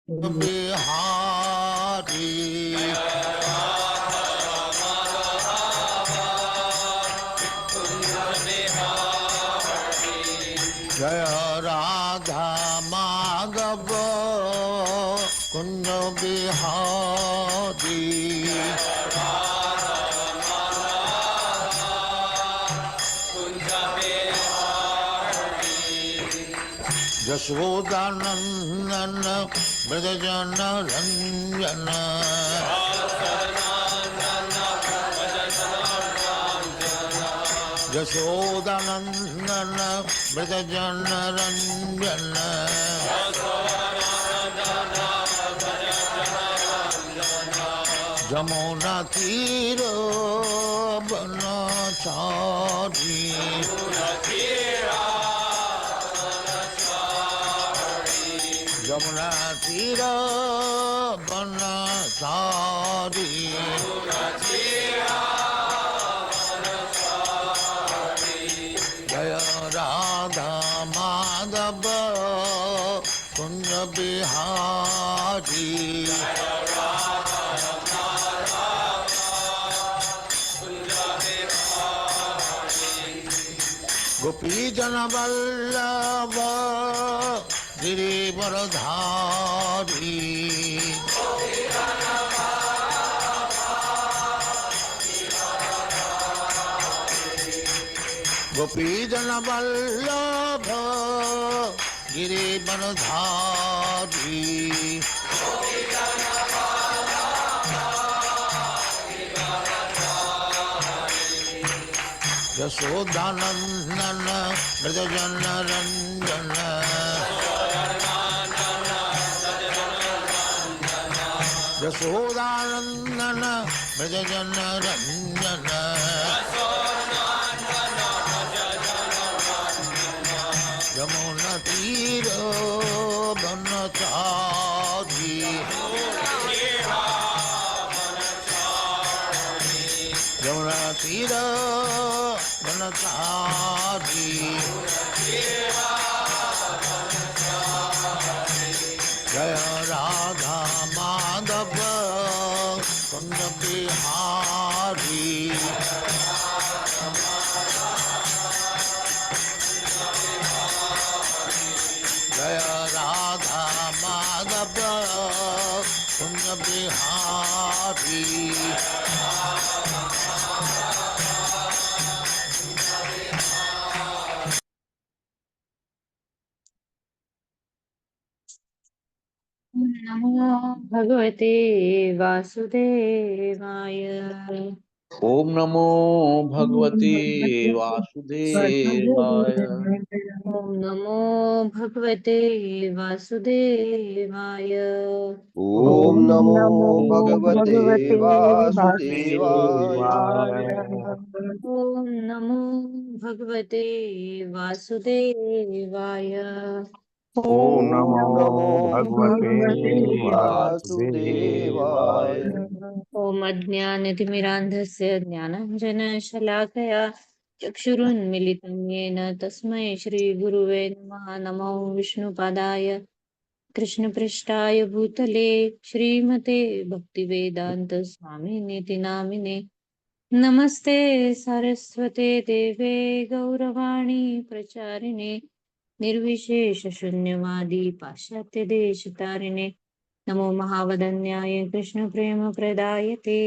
बिहारी जय राधा माधव कुंज बिहारी यशोदानंदन ब्रजजन रंजन यशोदानंदन ब्रजजन रंजन जमुना तीर बनचारी यमुना तीर बनचारी जय राधा माधव कुंज बिहारी गोपी जन वल्लभ गिरिवरधारी गोपी जन वल्लभ गिरिवरधारी यशोदानंदन ब्रजजन रंजन यशोदानंदन ब्रजजन रंजन यमुना तीर बनचारी यमुना तीर बनचारी जय राधा माधव कुंज बिहारी जय राधा माधव कुंज बिहारी नमो भगवते वासुदेवाय। ओम नमो भगवते वासुदेवाय। ओम नमो भगवते वासुदेवाय। ओम नमो भगवते वासुदेवाय। ओम नमो भगवते वासुदेवाय। ओम नमो भगवते वासुदेवाय। ओम अज्ञानतिमिरान्धस्य ज्ञानाञ्जनशलाकया चक्षुरुन्मिलितं येन तस्मै श्रीगुरुवे नमः। नमो विष्णुपादाय कृष्णपृष्ठाय भूतले श्रीमते भक्तिवेदान्त स्वामिनेति नामिने। नमस्ते सरस्वते देवे गौरवाणी प्रचारिणे निर्विशेषशून्यवादी पाश्चात्यदेशतारिणे। नमो महावदन्याय कृष्णप्रेमप्रदायते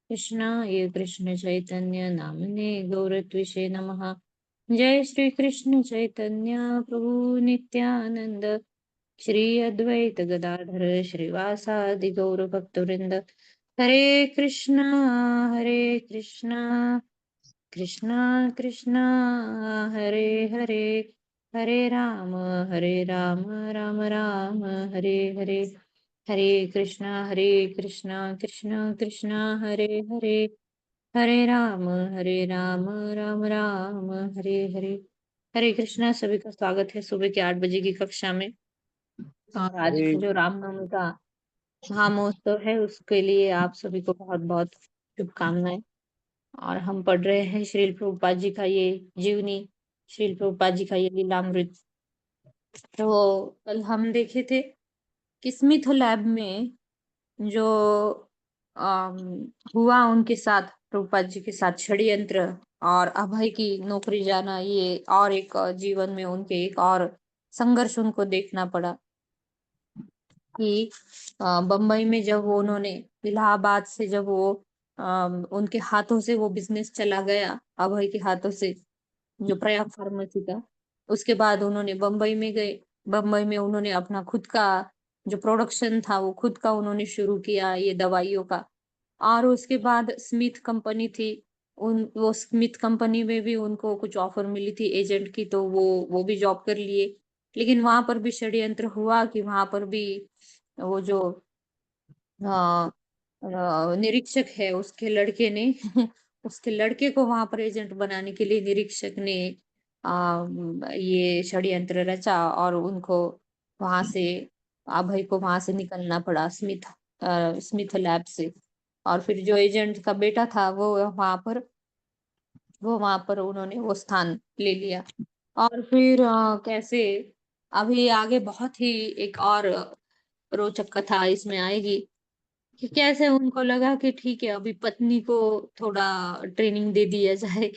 कृष्णाय कृष्णचैतन्य नामने गौरत्विषे नमः। जय श्री कृष्ण चैतन्य प्रभु नित्यानंद श्री अद्वैत गदाधर श्रीवासादि गौर भक्तवृंद। हरे कृष्णा कृष्णा कृष्णा हरे हरे, हरे राम राम राम हरे हरे। हरे कृष्णा कृष्णा कृष्णा हरे हरे, हरे राम राम राम हरे हरे। हरे कृष्णा। सभी का स्वागत है सुबह के 8 बजे की कक्षा में। और आज जो रामनवमी का महामहोत्सव है उसके लिए आप सभी को बहुत बहुत शुभकामनाएं। और हम पढ़ रहे हैं श्रील प्रभुपाद जी का ये जीवनी, श्रील प्रभुपाद जी का ये लीलामृत। तो कल हम देखे थे कि स्मिथ लैब में जो अम, हुआ उनके साथ, प्रभुपाद जी के साथ षड्यंत्र और अभय की नौकरी जाना, ये और एक जीवन में उनके एक और संघर्ष उनको देखना पड़ा कि बम्बई में जब वो उन्होंने इलाहाबाद से जब वो उनके हाथों से वो बिजनेस चला गया, अभय के हाथों से, जो प्रयाग फार्मेसी का, उसके बाद उन्होंने बम्बई में गए। बम्बई में उन्होंने अपना खुद का जो प्रोडक्शन था वो खुद का उन्होंने शुरू किया, ये दवाइयों का। और उसके बाद स्मिथ कंपनी थी, उन वो स्मिथ कंपनी में भी उनको कुछ ऑफर मिली थी एजेंट की, तो वो भी जॉब कर लिए। लेकिन वहां पर भी षड्यंत्र हुआ कि वहां पर भी वो जो अ, निरीक्षक है उसके लड़के ने उसके लड़के को वहां पर एजेंट बनाने के लिए निरीक्षक ने ये षड्यंत्र रचा और उनको वहां से, अभय को वहां से निकलना पड़ा, स्मिथ लैब से। और फिर जो एजेंट का बेटा था वो वहां पर उन्होंने वो स्थान ले लिया। और फिर कैसे अभी आगे बहुत ही एक और रोचक कथा इसमें आएगी कि कैसे उनको लगा कि ठीक है, अभी पत्नी को थोड़ा ट्रेनिंग दे दिया जाए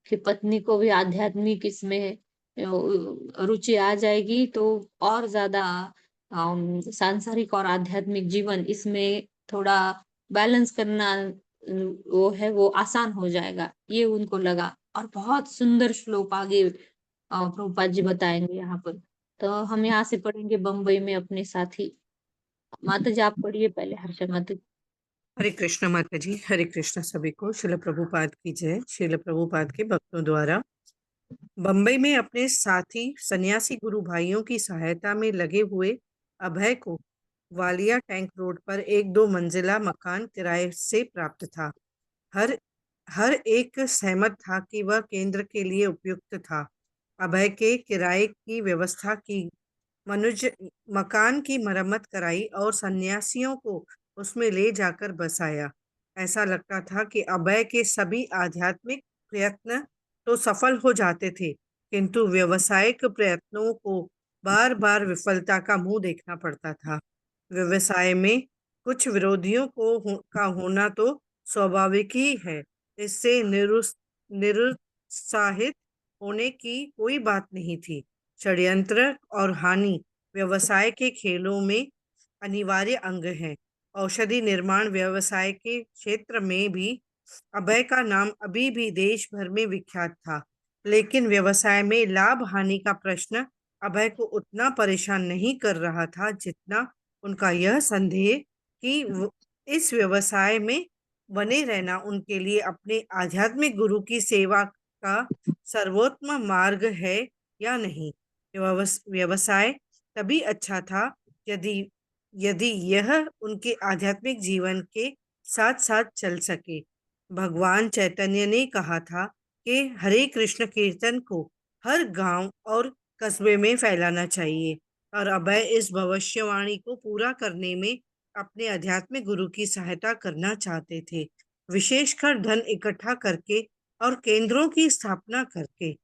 कि पत्नी को भी आध्यात्मिक इसमें रुचि आ जाएगी, तो और ज्यादा सांसारिक और आध्यात्मिक जीवन इसमें थोड़ा बैलेंस करना वो है वो आसान हो जाएगा, ये उनको लगा। और बहुत सुंदर श्लोक आगे प्रभुपाद जी बताएंगे यहाँ पर। तो हम यहाँ से पढ़ेंगे बम्बई में अपने साथी। माता जी आप पढ़िए पहले, हर्षा माता जी। हरे कृष्ण माता जी, हरे कृष्ण सभी को। शिल प्रभुपाद की जय। शिल प्रभुपाद के भक्तों द्वारा बम्बई में अपने साथी सन्यासी गुरु भाइयों की सहायता में लगे हुए अभय को वालिया टैंक रोड पर एक 2 मंजिला मकान किराए से प्राप्त था। हर हर एक सहमत था कि वह केंद्र के लिए उपयुक्त था। अभय के किराए की व्यवस्था की, मनुज मकान की मरम्मत कराई और सन्यासियों को उसमें ले जाकर बसाया। ऐसा लगता था कि अभय के सभी आध्यात्मिक प्रयत्न तो सफल हो जाते थे, किंतु व्यवसायिक प्रयत्नों को बार बार विफलता का मुंह देखना पड़ता था। व्यवसाय में कुछ विरोधियों का होना तो स्वाभाविक ही है। इससे निरुत्साहित होने की कोई बात नहीं थी। षड्यंत्र और हानि व्यवसाय के खेलों में अनिवार्य अंग है। औषधि निर्माण व्यवसाय के क्षेत्र में भी अभय का नाम अभी भी देश भर में विख्यात था। लेकिन व्यवसाय में लाभ हानि का प्रश्न अभय को उतना परेशान नहीं कर रहा था जितना उनका यह संदेह कि इस व्यवसाय में बने रहना उनके लिए अपने आध्यात्मिक गुरु की सेवा का सर्वोत्तम मार्ग है या नहीं। व्यवसाय तभी अच्छा था यदि यदि यह उनके आध्यात्मिक जीवन के साथ साथ चल सके। भगवान चैतन्य ने कहा था कि हरे कृष्ण कीर्तन को हर गांव और कस्बे में फैलाना चाहिए, और अभय इस भविष्यवाणी को पूरा करने में अपने आध्यात्मिक गुरु की सहायता करना चाहते थे, विशेषकर धन इकट्ठा करके और केंद्रों की स्थापना करके।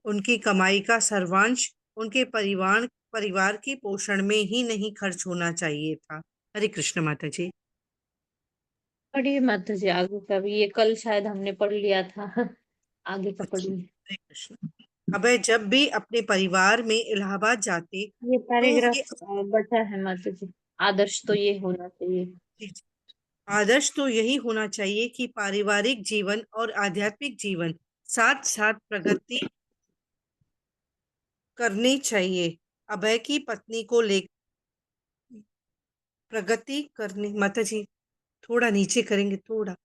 उनकी कमाई का सर्वांश उनके परिवार की पोषण में ही नहीं खर्च होना चाहिए था। हरे कृष्ण माता जी। पढ़िए माता जी आगे का भी, ये कल शायद हमने पढ़ लिया था। आगे का अच्छा, पढ़िए। हरे कृष्ण। अभय जब भी अपने परिवार में इलाहाबाद जाते ये तो पैराग्राफ ये बचा है माता जी, आदर्श तो ये होना चाहिए। आदर्श तो यही होना चाहिए कि पारिवारिक जीवन और आध्यात्मिक जीवन साथ साथ प्रगति करनी चाहिए। अभय की पत्नी को ले प्रगति करनी, माता जी थोड़ा नीचे करेंगे, थोड़ा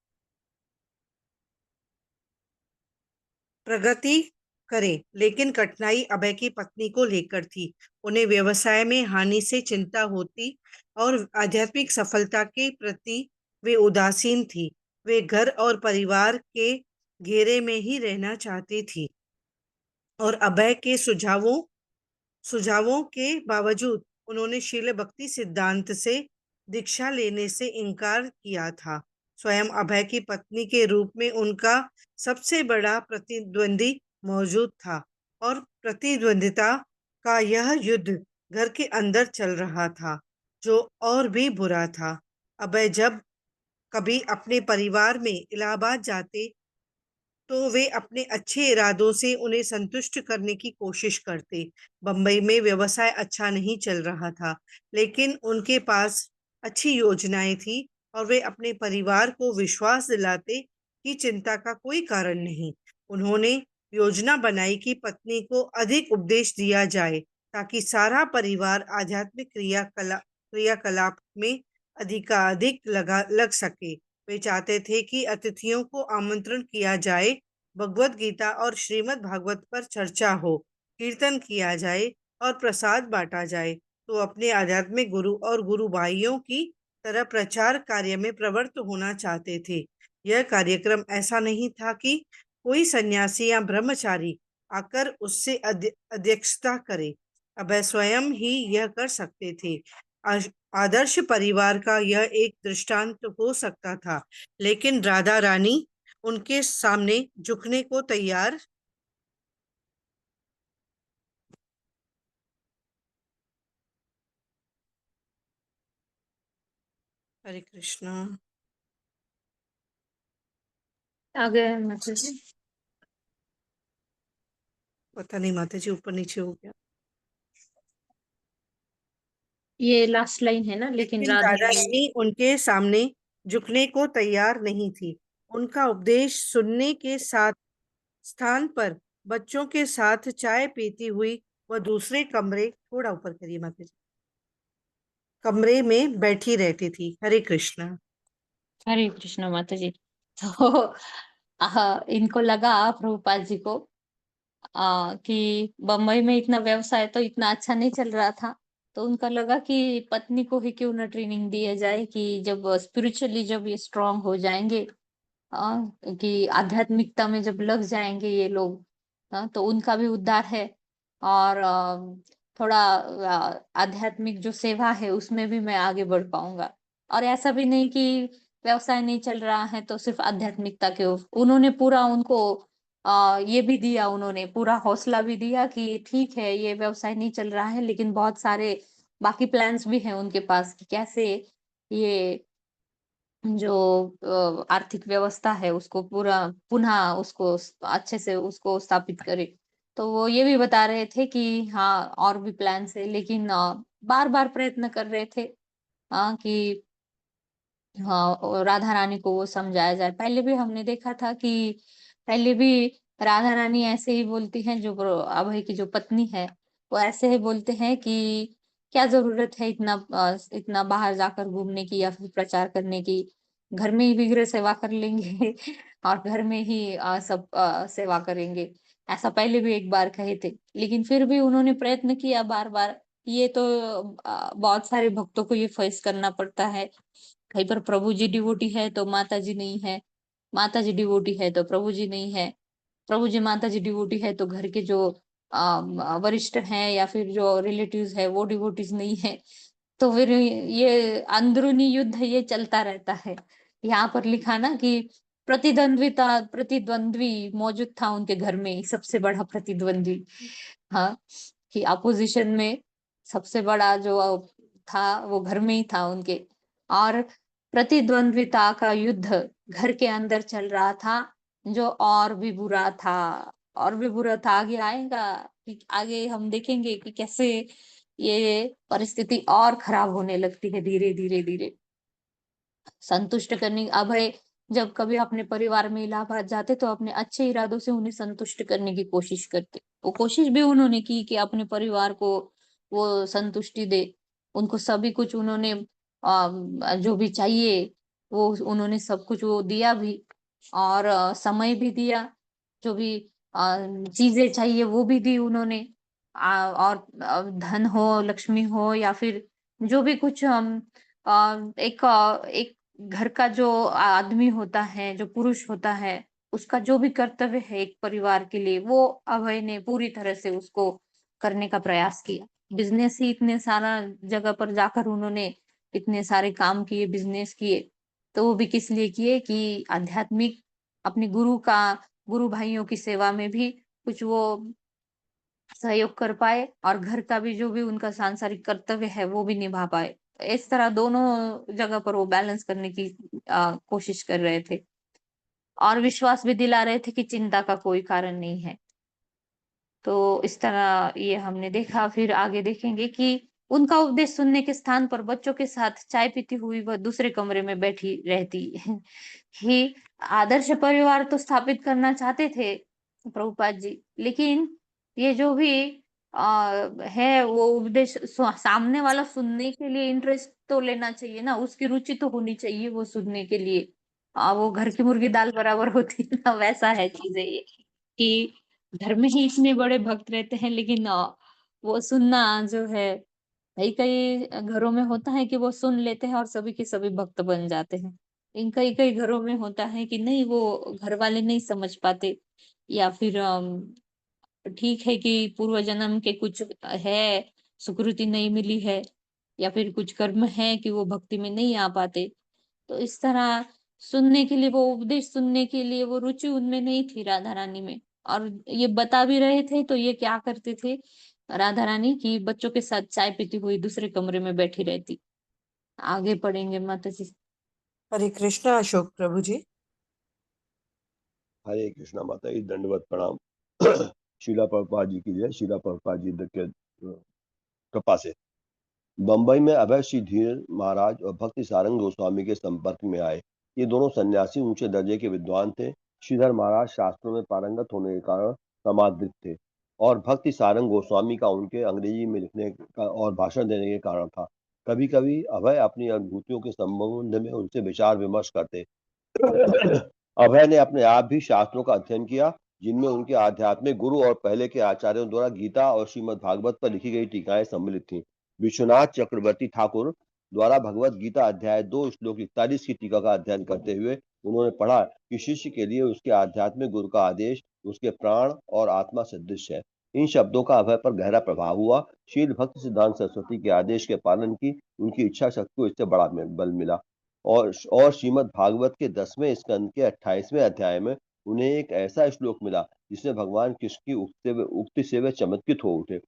प्रगति करे। लेकिन कठिनाई अभय की पत्नी को लेकर थी। उन्हें व्यवसाय में हानि से चिंता होती और आध्यात्मिक सफलता के प्रति वे उदासीन थी। वे घर और परिवार के घेरे में ही रहना चाहती थी और अभय के सुझावों के बावजूद उन्होंने शील भक्ति सिद्धांत से दीक्षा लेने से इनकार किया था। स्वयं अभय की पत्नी के रूप में उनका सबसे बड़ा प्रतिद्वंदी मौजूद था और प्रतिद्वंदिता का यह युद्ध घर के अंदर चल रहा था। जो और भी बुरा था। अभय जब कभी अपने परिवार में इलाहाबाद जाते तो वे अपने अच्छे इरादों से उन्हें संतुष्ट करने की कोशिश करते। बंबई में व्यवसाय अच्छा नहीं चल रहा था, लेकिन उनके पास अच्छी योजनाएं थी और वे अपने परिवार को विश्वास दिलाते कि चिंता का कोई कारण नहीं। उन्होंने योजना बनाई कि पत्नी को अधिक उपदेश दिया जाए ताकि सारा परिवार आध्यात्मिक क्रियाकलाप में अधिकाधिक लग सके। वे चाहते थे कि अतिथियों को आमंत्रण किया जाए, भगवत गीता और श्रीमद् भागवत पर चर्चा हो, कीर्तन किया जाए और प्रसाद बांटा जाए। तो अपने आध्यात्मिक गुरु और गुरु भाइयों की तरह प्रचार कार्य में प्रवृत्त होना चाहते थे। यह कार्यक्रम ऐसा नहीं था कि कोई सन्यासी या ब्रह्मचारी आकर उससे अध्यक्षता करे। अभय स्वयं ही यह कर सकते थे। आदर्श परिवार का यह एक दृष्टांत हो सकता था, लेकिन राधा रानी उनके सामने झुकने को तैयार। हरे कृष्णा। आगे माता जी। पता नहीं माता जी, ऊपर नीचे हो गया। ये लास्ट लाइन है ना, लेकिन लेकिन राधा राधा रानी उनके सामने झुकने को तैयार नहीं थी। उनका उपदेश सुनने के साथ स्थान पर बच्चों के साथ चाय पीती हुई वह दूसरे कमरे, थोड़ा ऊपर करिए माता जी, कमरे में बैठी रहती थी। हरे कृष्णा। हरे कृष्ण माता जी। तो इनको लगा, प्रभुपाद जी को, कि बम्बई में इतना व्यवसाय तो इतना अच्छा नहीं चल रहा था। तो उनका लगा कि पत्नी को ही क्यों ना ट्रेनिंग दिया जाए कि जब स्पिरिचुअली जब ये स्ट्रांग हो जाएंगे, कि आध्यात्मिकता में जब लग जाएंगे ये लोग, तो उनका भी उद्धार है। और थोड़ा आध्यात्मिक जो सेवा है उसमें भी मैं आगे बढ़ पाऊंगा। और ऐसा भी नहीं कि व्यवसाय नहीं चल रहा है तो सिर्फ आध्यात्मिकता के उन्होंने पूरा उनको ये भी दिया, उन्होंने पूरा हौसला भी दिया कि ठीक है ये व्यवसाय नहीं चल रहा है, लेकिन बहुत सारे बाकी प्लान्स भी हैं उनके पास कि कैसे ये जो आर्थिक व्यवस्था है उसको पूरा पुनः उसको अच्छे से उसको स्थापित करे। तो वो ये भी बता रहे थे कि हाँ और भी प्लान्स है, लेकिन बार बार प्रयत्न कर रहे थे कि हाँ और राधा रानी को वो समझाया जाए। पहले भी हमने देखा था कि पहले भी राधा रानी ऐसे ही बोलती हैं, जो अभय की जो पत्नी है वो ऐसे ही बोलते हैं कि क्या जरूरत है इतना बाहर जाकर घूमने की या फिर प्रचार करने की, घर में ही विग्रह सेवा कर लेंगे और घर में ही सब सेवा करेंगे। ऐसा पहले भी एक बार कहे थे, लेकिन फिर भी उन्होंने प्रयत्न किया बार बार। ये तो बहुत सारे भक्तों को ये फेस करना पड़ता है। कहीं पर प्रभु जी डिवोटी है तो माता जी नहीं है, माता जी डिवोटी है तो प्रभु जी नहीं है, प्रभु जी माता जी डिवोटी है तो घर के जो वरिष्ठ हैं या फिर जो रिलेटिव्स है वो डिवोटीज नहीं है। तो फिर ये अंदरूनी युद्ध ये चलता रहता है। यहाँ पर लिखा ना कि प्रतिद्वंद्वी मौजूद था उनके घर में, सबसे बड़ा प्रतिद्वंद्वी। हाँ, कि अपोजिशन में सबसे बड़ा जो था वो घर में ही था उनके। और प्रतिद्वंद्विता का युद्ध घर के अंदर चल रहा था, जो और भी बुरा था, और भी बुरा था। आगे आएगा कि आगे हम देखेंगे कि कैसे ये परिस्थिति और खराब होने लगती है धीरे धीरे धीरे। संतुष्ट करने अभय जब कभी अपने परिवार में इलाहाबाद जाते तो अपने अच्छे इरादों से उन्हें संतुष्ट करने की कोशिश करते। वो कोशिश भी उन्होंने की कि अपने परिवार को वो संतुष्टि दे। उनको सभी कुछ उन्होंने जो भी चाहिए वो उन्होंने सब कुछ वो दिया भी, और समय भी दिया। जो भी चीजें चाहिए वो भी दी उन्होंने। और धन हो, लक्ष्मी हो, या फिर जो भी कुछ हम एक घर का जो आदमी होता है, जो पुरुष होता है, उसका जो भी कर्तव्य है एक परिवार के लिए, वो अभय ने पूरी तरह से उसको करने का प्रयास किया। बिजनेस ही इतने सारा जगह पर जाकर उन्होंने इतने सारे काम किए, बिजनेस किए, तो वो भी किस लिए किए कि आध्यात्मिक अपने गुरु भाइयों की सेवा में भी कुछ वो सहयोग कर पाए, और घर का भी जो भी उनका सांसारिक कर्तव्य है वो भी निभा पाए। इस तरह दोनों जगह पर वो बैलेंस करने की कोशिश कर रहे थे और विश्वास भी दिला रहे थे कि चिंता का कोई कारण नहीं है। तो इस तरह ये हमने देखा। फिर आगे देखेंगे कि उनका उपदेश सुनने के स्थान पर बच्चों के साथ चाय पीती हुई वह दूसरे कमरे में बैठी रहती ही आदर्श परिवार तो स्थापित करना चाहते थे प्रभुपाद जी, लेकिन ये जो भी है वो उपदेश सामने वाला सुनने के लिए इंटरेस्ट तो लेना चाहिए ना, उसकी रुचि तो होनी चाहिए वो सुनने के लिए। वो घर की मुर्गी दाल बराबर होती है ना, वैसा है चीजें ये कि घर में ही इतने बड़े भक्त रहते हैं, लेकिन वो सुनना जो है, कई कई घरों में होता है कि वो सुन लेते हैं और सभी के सभी भक्त बन जाते हैं। इन कई कई घरों में होता है कि नहीं, वो घर वाले नहीं समझ पाते, या फिर ठीक है कि पूर्व जन्म के कुछ है, सुकृति नहीं मिली है, या फिर कुछ कर्म है कि वो भक्ति में नहीं आ पाते। तो इस तरह सुनने के लिए, वो उपदेश सुनने के लिए वो रुचि उनमें नहीं थी राधा रानी में। और ये बता भी रहे थे तो ये क्या करते थे राधा रानी की, बच्चों के साथ चाय पीती हुई दूसरे कमरे में बैठी रहती। आगे पढ़ेंगे माता जी। हरे कृष्णा अशोक प्रभु जी। हरे कृष्णा माता जी, दंडवत प्रणाम। शीला प्रभुपाद जी की जय। शीला प्रभुपाद जी के कृपा से बंबई में अभय श्री धीर महाराज और भक्ति सारंग गोस्वामी के संपर्क में आए। ये दोनों सन्यासी ऊंचे दर्जे के विद्वान थे। श्रीधर महाराज शास्त्रों में पारंगत होने के कारण समादृत थे और भक्ति सारंग गोस्वामी का उनके अंग्रेजी में लिखने का और भाषण देने के कारण था। कभी कभी अभय अपनी अनुभूतियों के संबंध में उनसे विचार विमर्श करते। अभय ने अपने आप भी शास्त्रों का अध्ययन किया, जिनमें उनके आध्यात्मिक गुरु और पहले के आचार्यों द्वारा गीता और श्रीमद् भागवत पर लिखी गई टीकाएं सम्मिलित थीं। विश्वनाथ चक्रवर्ती ठाकुर द्वारा भगवत गीता अध्याय 2 श्लोक 41 की टीका का अध्ययन करते हुए उन्होंने पढ़ा कि शिष्य के लिए उसके आध्यात्मिक गुरु का आदेश उसके प्राण और आत्मा सदृश है। इन शब्दों का अभय पर गहरा प्रभाव हुआ। शील भक्ति सिद्धांत सरस्वती के आदेश के पालन की उनकी इच्छा शक्ति को इससे बड़ा बल मिला और श्रीमद् भागवत के 10वें स्कंद के 28वें अध्याय में उन्हें एक ऐसा श्लोक मिला जिसमें भगवान कृष्ण की उक्ति से वे चमत्कृत हो उठे।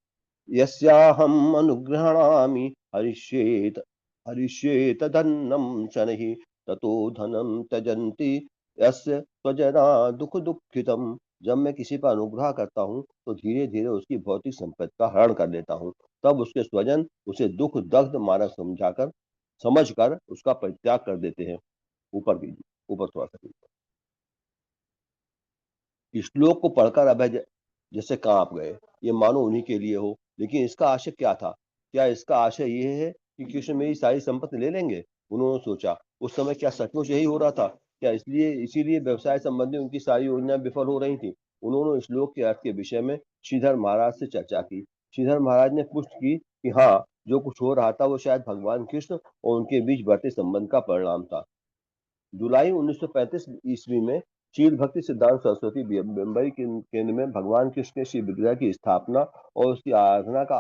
यस्याहम् अनुगृह्णामि हरिष्येत हरिष्येत धन्नं शनैः ततो धनं त्यजन्ति यस्य स्वजना दुख दुःखितम्। जब मैं किसी पर अनुग्रह करता हूँ तो धीरे धीरे उसकी भौतिक संपत्ति का हरण कर लेता हूँ, तब उसके स्वजन उसे दुख दग्ध मानव समझकर उसका परित्याग कर देते हैं। ऊपर कीजिए, ऊपर थोड़ा सा कीजिए। इस श्लोक को पढ़कर अभय जैसे कांप गए। ये मानो उन्हीं के लिए हो, लेकिन इसका आशय क्या था? क्या इसका आशय ये है कि कृष्ण मेरी सारी संपत्ति ले लेंगे? उन्होंने सोचा। उस समय क्या सचमुच यही हो रहा था? क्या इसीलिए व्यवसाय संबंधी उनकी सारी योजनाएं विफल हो रही थी? उन्होंने श्लोक के अर्थ के विषय में श्रीधर महाराज से चर्चा की। श्रीधर महाराज ने पुष्टि की कि हाँ, जो कुछ हो रहा था वो शायद भगवान कृष्ण और उनके बीच बढ़ते संबंध का परिणाम था। जुलाई 1935 ईस्वी में शील भक्ति सिद्धांत सरस्वती मुंबई के केंद्र में भगवान कृष्ण के श्री विग्रह की स्थापना और उसकी आराधना का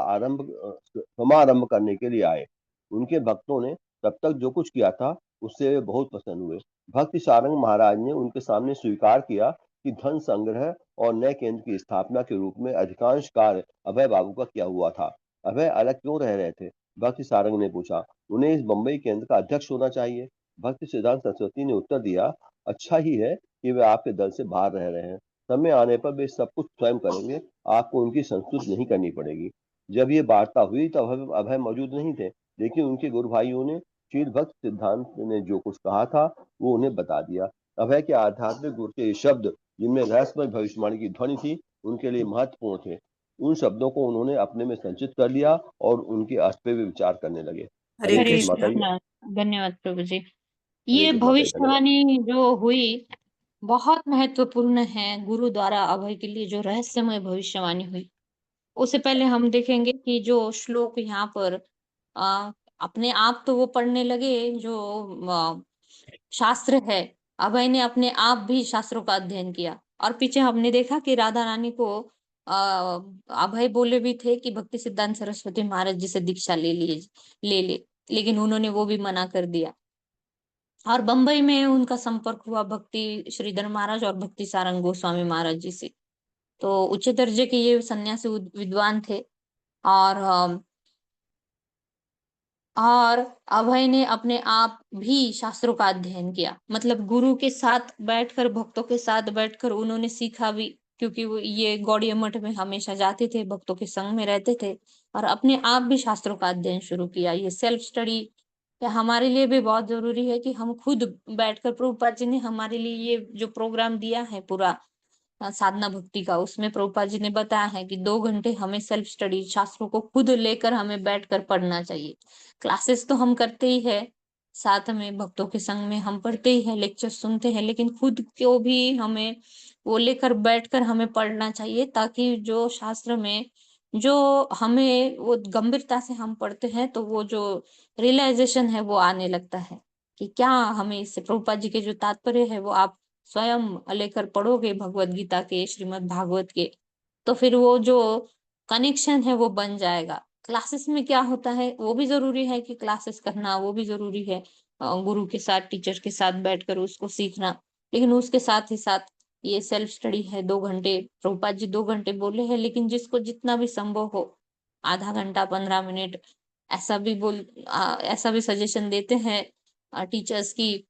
समारंभ करने के लिए आए। उनके भक्तों ने तब तक जो कुछ किया था उससे वे बहुत प्रसन्न हुए। भक्ति सारंग महाराज ने उनके सामने स्वीकार किया कि धन संग्रह और नए केंद्र की स्थापना के रूप में अधिकांश कार्य अभय बाबू का किया हुआ था। अभय अलग क्यों रह रहे थे? भक्ति सारंग ने पूछा। उन्हें इस बंबई केंद्र का अध्यक्ष होना चाहिए। भक्ति सिद्धांत सरस्वती ने उत्तर दिया, अच्छा ही है कि वे आपके दल से बाहर रह रहे हैं। समय आने पर वे सब कुछ स्वयं करेंगे, आपको उनकी संस्तुति नहीं करनी पड़ेगी। जब ये वार्ता हुई तब अभय मौजूद नहीं थे, लेकिन उनके गुरु भाइयों ने शील भक्त सिद्धांत ने जो कुछ कहा था वो उन्हें बता दिया। अभय के आध्यात्मिक गुरु के शब्द, जिनमें रहस्यमय भविष्यवाणी की ध्वनि थी, उनके लिए महत्वपूर्ण थे। उन शब्दों को उन्होंने अपने में संचित कर लिया और उनके अर्थ पे भी विचार करने लगे। हरे हरे कृष्ण माता जी। कृष्णा। धन्यवाद प्रभु जी। हरे ये कृष्ण माता जी, धन्यवाद। भविष्यवाणी जो हुई बहुत महत्वपूर्ण है। गुरु द्वारा अभय के लिए जो रहस्यमय भविष्यवाणी हुई, उससे पहले हम देखेंगे कि जो श्लोक यहाँ पर आ, अपने आप तो वो पढ़ने लगे जो शास्त्र है। अभय ने अपने आप भी शास्त्रों का अध्ययन किया और पीछे हमने देखा कि राधा रानी को अभय बोले भी थे कि भक्ति सिद्धांत सरस्वती महाराज जी से दीक्षा ले ले, लेकिन उन्होंने वो भी मना कर दिया। और बंबई में उनका संपर्क हुआ भक्ति श्रीधर महाराज और भक्ति सारंग गोस्वामी महाराज जी से। तो उच्च दर्जे के ये सन्यासी विद्वान थे और और अभय ने अपने आप भी शास्त्रों का अध्ययन किया, मतलब गुरु के साथ बैठकर, भक्तों के साथ बैठकर उन्होंने सीखा भी, क्योंकि वो ये गौड़ीय मठ में हमेशा जाते थे, भक्तों के संग में रहते थे, और अपने आप भी शास्त्रों का अध्ययन शुरू किया। ये सेल्फ स्टडी हमारे लिए भी बहुत जरूरी है कि हम खुद बैठकर, प्रभुपाद जी ने हमारे लिए ये जो प्रोग्राम दिया है पूरा साधना भक्ति का, उसमें प्रभुपाद जी ने बताया है कि 2 घंटे हमें सेल्फ स्टडी, शास्त्रों को खुद लेकर हमें बैठकर पढ़ना चाहिए। क्लासेस तो हम करते ही है, साथ में भक्तों के संग में हम पढ़ते ही है, लेक्चर सुनते हैं, लेकिन खुद को भी हमें वो लेकर बैठकर हमें पढ़ना चाहिए, ताकि जो शास्त्र में जो हमें वो गंभीरता से हम पढ़ते हैं, तो वो जो रियलाइजेशन है वो आने लगता है कि क्या हमें इससे, प्रभुपाद जी के जो तात्पर्य है वो आप स्वयं लेकर पढ़ोगे भगवत गीता के, श्रीमद् भागवत के, तो फिर वो जो कनेक्शन है वो बन जाएगा। क्लासेस में क्या होता है, वो भी जरूरी है कि क्लासेस करना, वो भी जरूरी है, गुरु के साथ, टीचर के साथ बैठकर उसको सीखना, लेकिन उसके साथ ही साथ ये सेल्फ स्टडी है 2 घंटे, प्रभुपाद जी 2 घंटे बोले हैं, लेकिन जिसको जितना भी संभव हो, आधा घंटा, 15 मिनट, ऐसा भी ऐसा भी सजेशन देते हैं टीचर्स की,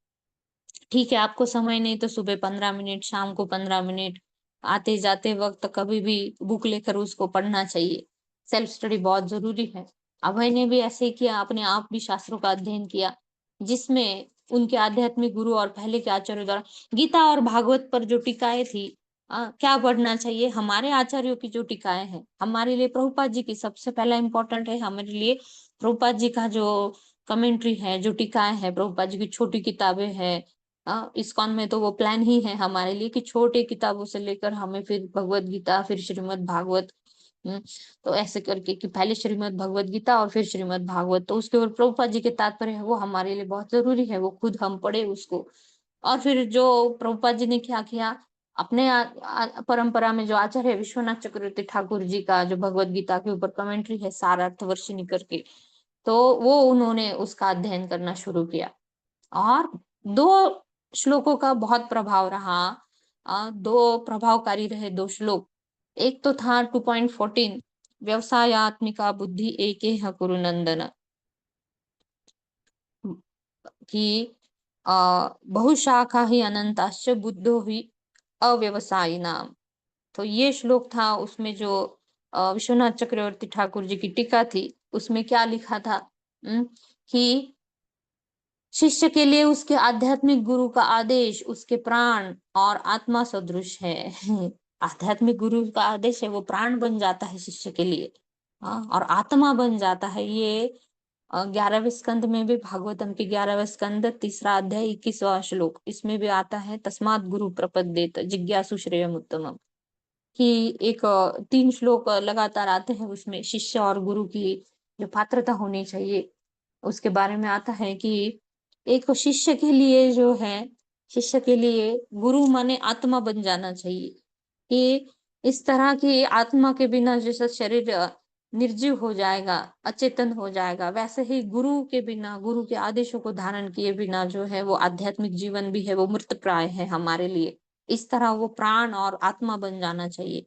ठीक है आपको समय नहीं तो सुबह 15 मिनट, शाम को 15 मिनट, आते जाते वक्त कभी भी बुक लेकर उसको पढ़ना चाहिए। सेल्फ स्टडी बहुत जरूरी है। अभय ने भी ऐसे ही किया, अपने आप भी शास्त्रों का अध्ययन किया, जिसमें उनके आध्यात्मिक गुरु और पहले के आचार्यों द्वारा गीता और भागवत पर जो टीकाएं थी, क्या पढ़ना चाहिए, हमारे आचार्यों की जो टीकाएं हैं, हमारे लिए प्रभुपाद जी की सबसे पहला इंपॉर्टेंट है, हमारे लिए प्रभुपाद जी का जो कमेंट्री है, जो टीकाएं है, प्रभुपाद जी की छोटी किताबें हैं, इस्कॉन में तो वो प्लान ही है हमारे लिए कि छोटे किताबों से लेकर हमें फिर भगवत गीता, फिर श्रीमद् भागवत, तो ऐसे करके कि पहले श्रीमद् भगवत गीता और फिर श्रीमद् भागवत, तो उसके ऊपर प्रभुपाद जी के तात्पर्य है वो हमारे लिए बहुत जरूरी है, वो खुद हम पढ़े उसको। और फिर जो प्रभुपाद जी ने क्या किया, अपने परंपरा में जो आचार्य विश्वनाथ चक्रवर्ती ठाकुर जी का जो भगवत गीता के ऊपर कमेंट्री है, सारार्थ वर्षिणी करके, तो वो उन्होंने उसका अध्ययन करना शुरू किया, और 2 श्लोकों का बहुत प्रभाव रहा, 2 प्रभावकारी रहे 2 श्लोक। एक तो था 2.14, व्यवसायात्मिका बुद्धि एकेह कुरु नंदन, कि बहुशाखा ही अनंताश्च बुद्धो ही अव्यवसायी नाम। तो ये श्लोक था, उसमें जो विश्वनाथ चक्रवर्ती ठाकुर जी की टीका थी, उसमें क्या लिखा था, कि शिष्य के लिए उसके आध्यात्मिक गुरु का आदेश उसके प्राण और आत्मा सदृश है। आध्यात्मिक गुरु का आदेश है वो प्राण बन जाता है शिष्य के लिए, और आत्मा बन जाता है। ये 11वें स्कंद में भी, भागवतम के 11वें स्कंद 3रा अध्याय 21वां श्लोक, इसमें भी आता है, तस्मात् गुरु प्रपद्येत जिज्ञासु श्रेयम उत्तमम, कि एक 3 श्लोक लगातार आते हैं, उसमें शिष्य और गुरु की जो पात्रता होनी चाहिए उसके बारे में आता है, कि एक शिष्य के लिए जो है, शिष्य के लिए गुरु माने आत्मा बन जाना चाहिए, कि इस तरह की आत्मा के बिना जैसा शरीर निर्जीव हो जाएगा, अचेतन हो जाएगा, वैसे ही गुरु के बिना, गुरु के आदेशों को धारण किए बिना जो है वो आध्यात्मिक जीवन भी है वो मृत प्राय है हमारे लिए। इस तरह वो प्राण और आत्मा बन जाना चाहिए,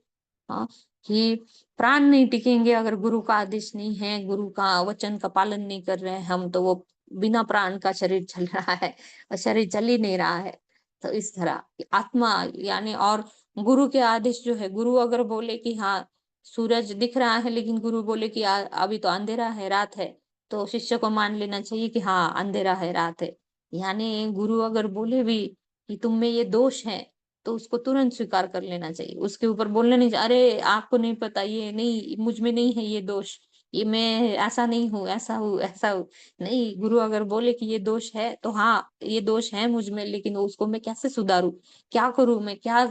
हाँ, कि प्राण नहीं टिकेंगे अगर गुरु का आदेश नहीं है, गुरु का वचन का पालन नहीं कर रहे हैं हम, तो वो बिना प्राण का शरीर चल रहा है और शरीर चल ही नहीं रहा है। तो इस तरह आत्मा यानी, और गुरु के आदेश जो है, गुरु अगर बोले कि हाँ सूरज दिख रहा है, लेकिन गुरु बोले कि अभी तो अंधेरा है, रात है, तो शिष्य को मान लेना चाहिए कि हाँ अंधेरा है, रात है। यानी गुरु अगर बोले भी कि तुम में ये दोष है, तो उसको तुरंत स्वीकार कर लेना चाहिए, उसके ऊपर बोलना नहीं चाहिए, अरे आपको नहीं पता, ये नहीं, मुझ में नहीं है ये दोष, ये मैं ऐसा नहीं हूँ, ऐसा हूँ, ऐसा हूँ। नहीं, गुरु अगर बोले कि ये दोष है, तो हाँ ये दोष है मुझ में, लेकिन उसको मैं कैसे सुधारूं, क्या करूं, मैं क्या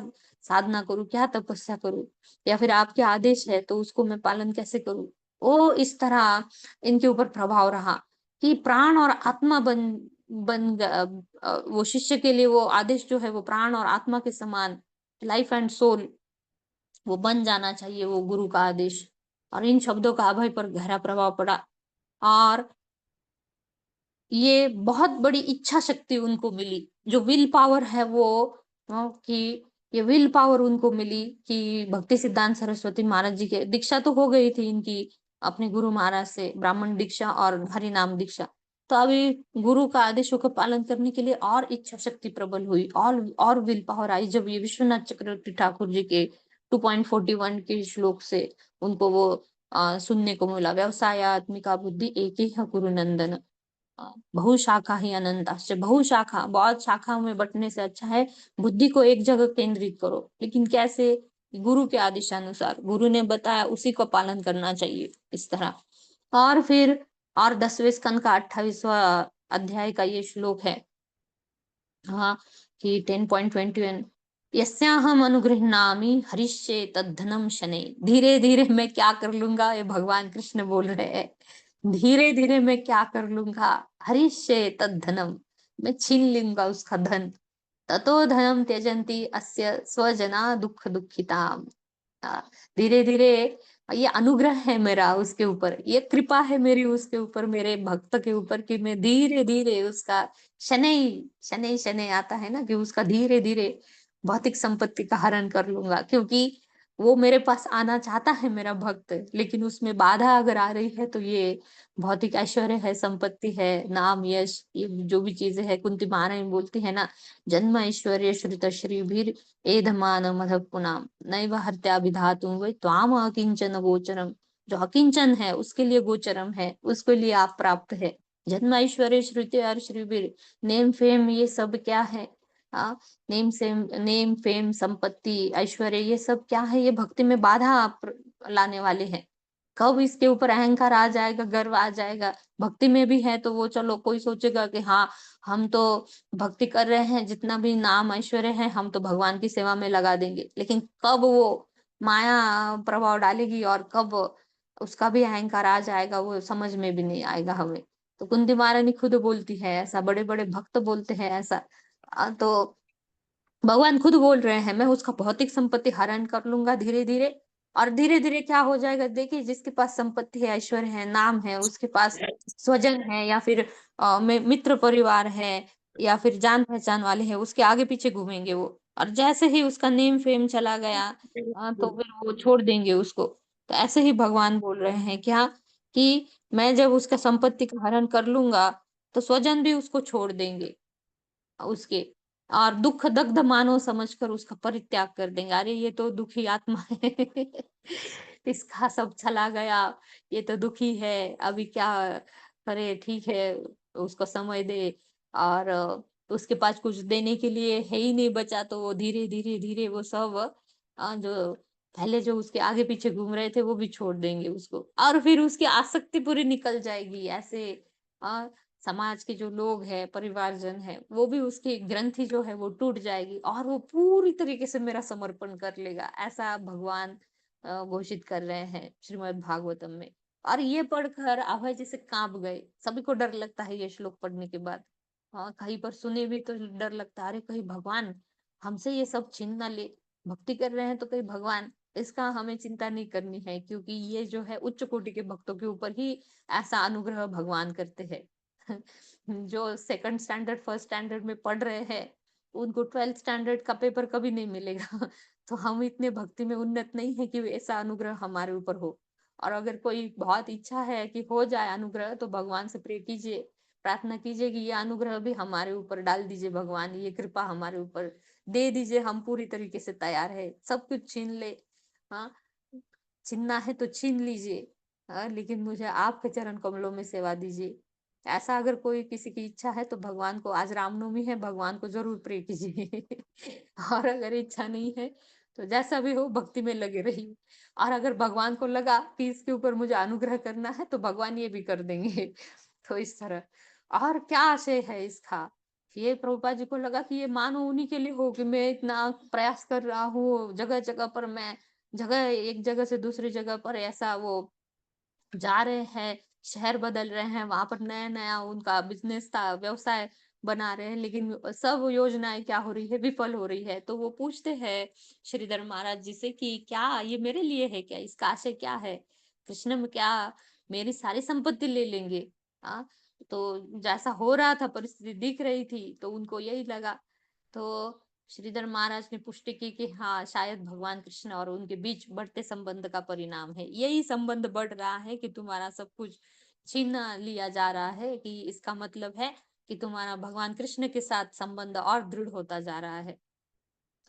साधना करूं, क्या तपस्या करूं, या फिर आपके आदेश है तो उसको मैं पालन कैसे करूं। वो इस तरह इनके ऊपर प्रभाव रहा कि प्राण और आत्मा वो शिष्य के लिए वो आदेश जो है वो प्राण और आत्मा के समान, लाइफ एंड सोल, वो बन जाना चाहिए वो गुरु का आदेश। और इन शब्दों का अभय पर गहरा प्रभाव पड़ा, और ये बहुत बड़ी इच्छा शक्ति उनको मिली, जो विल पावर है वो, कि ये विल पावर उनको मिली, कि भक्ति सिद्धांत सरस्वती महाराज जी के दीक्षा तो हो गई थी इनकी, अपने गुरु महाराज से ब्राह्मण दीक्षा और हरि नाम दीक्षा। तो अभी गुरु का आदेशों का पालन करने के लिए और इच्छा शक्ति प्रबल हुई, और विल पावर आई जब ये विश्वनाथ चक्रवर्ती ठाकुर जी के 2.41 के श्लोक से उनको वो सुनने को मिला, व्यवसाय आत्मिका बुद्धि एक ही है गुरु नंदन, बहुशाखा ही अनंताश्च। बहुशाखा, बहुत शाखाओं में बंटने से अच्छा है बुद्धि को एक जगह केंद्रित करो। लेकिन कैसे? गुरु के आदेशानुसार, गुरु ने बताया उसी को पालन करना चाहिए, इस तरह। और फिर और 10वें स्कंद का 28वां अध्याय का ये श्लोक है, हाँ, कि 10.21, यस्याहम अनुगृह्णामि हरिष्ये तद्धनम शनै। धीरे धीरे मैं क्या कर लूंगा, ये भगवान कृष्ण बोल रहे हैं। धीरे धीरे मैं क्या कर लूंगा, हरिष्ये तद्धनम, मैं छीन लूंगा उसका धन। ततो धनम त्यजन्ति अस्य स्वजना दुख दुखिताम। धीरे धीरे, ये अनुग्रह है मेरा उसके ऊपर, ये कृपा है मेरी उसके ऊपर, मेरे भक्त के ऊपर, कि मैं धीरे धीरे उसका शनै शनै शनै आता है ना, कि उसका धीरे धीरे भौतिक संपत्ति का हरण कर लूंगा। क्योंकि वो मेरे पास आना चाहता है मेरा भक्त, लेकिन उसमें बाधा अगर आ रही है तो ये भौतिक ऐश्वर्य है, संपत्ति है, नाम यश, ये जो भी चीजें है, कुंती महारानी बोलती है ना, जन्म ऐश्वर्य श्रुत श्रीभिर एधमान मधः पुनाम नैव हत्याभिधातुं वै त्वाम अकिंचन गोचरम। जो अकिंचन है उसके लिए गोचरम है, उसके लिए आप प्राप्त है। जन्म ऐश्वर्य श्रुति और श्रीवीर, नेम फेम, ये सब क्या है? नेम फेम, संपत्ति, ऐश्वर्य, ये सब क्या है? ये भक्ति में बाधा लाने वाले हैं। कब इसके ऊपर अहंकार आ जाएगा, गर्व आ जाएगा, भक्ति में भी है तो वो चलो कोई सोचेगा कि हाँ, हम तो भक्ति कर रहे हैं, जितना भी नाम ऐश्वर्य है हम तो भगवान की सेवा में लगा देंगे। लेकिन कब वो माया प्रभाव डालेगी और कब उसका भी अहंकार आ जाएगा, वो समझ में भी नहीं आएगा हमें। तो कुंती महारानी खुद बोलती है ऐसा, बड़े बड़े भक्त बोलते हैं ऐसा। तो भगवान खुद बोल रहे हैं, मैं उसका भौतिक संपत्ति हरण कर लूंगा धीरे धीरे। और धीरे धीरे क्या हो जाएगा, देखिए, जिसके पास संपत्ति है, ऐश्वर्य है, नाम है, उसके पास स्वजन है, या फिर मित्र परिवार है, या फिर जान पहचान वाले हैं, उसके आगे पीछे घूमेंगे वो। और जैसे ही उसका नेम फेम चला गया, तो फिर वो छोड़ देंगे उसको। तो ऐसे ही भगवान बोल रहे हैं क्या, कि मैं जब उसका संपत्ति का हरण कर लूंगा तो स्वजन भी उसको छोड़ देंगे उसके, और दुख दग्ध मानव समझकर उसका परित्याग कर देंगे। अरे ये तो दुखी आत्मा है, इसका सब चला गया, ये तो दुखी है, अभी क्या करे, ठीक है, उसको समय दे। और उसके पास कुछ देने के लिए है ही नहीं बचा, तो वो धीरे धीरे धीरे वो सब जो पहले जो उसके आगे पीछे घूम रहे थे वो भी छोड़ देंगे उसको, और फिर उसकी आसक्ति पूरी निकल जाएगी। ऐसे समाज के जो लोग हैं, परिवारजन है, वो भी उसकी ग्रंथि जो है वो टूट जाएगी, और वो पूरी तरीके से मेरा समर्पण कर लेगा, ऐसा भगवान घोषित कर रहे हैं श्रीमद् भागवतम में। और ये पढ़कर अभय जी से कांप गए। सभी को डर लगता है ये श्लोक पढ़ने के बाद। हाँ, कहीं पर सुने भी तो डर लगता है, अरे कहीं भगवान हमसे ये सब छीन ना ले। भक्ति कर रहे हैं तो कहीं भगवान, इसका हमें चिंता नहीं करनी है, क्योंकि ये जो है उच्च कोटि के भक्तों के ऊपर ही ऐसा अनुग्रह भगवान करते हैं। जो सेकंड स्टैंडर्ड फर्स्ट स्टैंडर्ड में पढ़ रहे हैं, उनको 12th स्टैंडर्ड का पेपर कभी नहीं मिलेगा। तो हम इतने भक्ति में उन्नत नहीं है कि ऐसा अनुग्रह हमारे ऊपर हो। और अगर कोई बहुत इच्छा है कि हो जाए अनुग्रह, तो भगवान से प्रे कीजिए, प्रार्थना कीजिए कि ये अनुग्रह भी हमारे ऊपर डाल दीजिए, भगवान ये कृपा हमारे ऊपर दे दीजिए, हम पूरी तरीके से तैयार है, सब कुछ छीन ले। हाँ, छीनना है तो छीन लीजिए, लेकिन मुझे आपके चरण कमलों में सेवा दीजिए। ऐसा अगर कोई किसी की इच्छा है तो भगवान को, आज रामनवमी है, भगवान को जरूर प्रे कीजिए। और अगर इच्छा नहीं है तो जैसा भी हो भक्ति में लगे रहिए। और अगर भगवान को लगा कि इसके ऊपर मुझे अनुग्रह करना है तो भगवान ये भी कर देंगे। तो इस तरह, और क्या आशय है इसका, ये प्रभुपाद जी को लगा कि ये मानो उन्हीं के लिए हो, कि मैं इतना प्रयास कर रहा हूँ, जगह जगह पर मैं, जगह एक जगह से दूसरी जगह पर ऐसा वो जा रहे हैं, शहर बदल रहे हैं, वहां पर नया नया उनका बिजनेस था, व्यवसाय बना रहे हैं, लेकिन सब योजनाएं क्या हो रही है, विफल हो रही है। तो वो पूछते हैं श्रीधर महाराज जी से कि क्या ये मेरे लिए है, क्या इसका आशय क्या है, कृष्ण में क्या मेरी सारी संपत्ति ले लेंगे? हाँ, तो जैसा हो रहा था, परिस्थिति दिख रही थी, तो उनको यही लगा। तो श्रीधर महाराज ने पुष्टि की कि हाँ, शायद भगवान कृष्ण और उनके बीच बढ़ते संबंध का परिणाम है। यही संबंध बढ़ रहा है कि तुम्हारा सब कुछ छीन लिया जा रहा है, कि इसका मतलब है कि तुम्हारा भगवान कृष्ण के साथ संबंध और दृढ़ होता जा रहा है।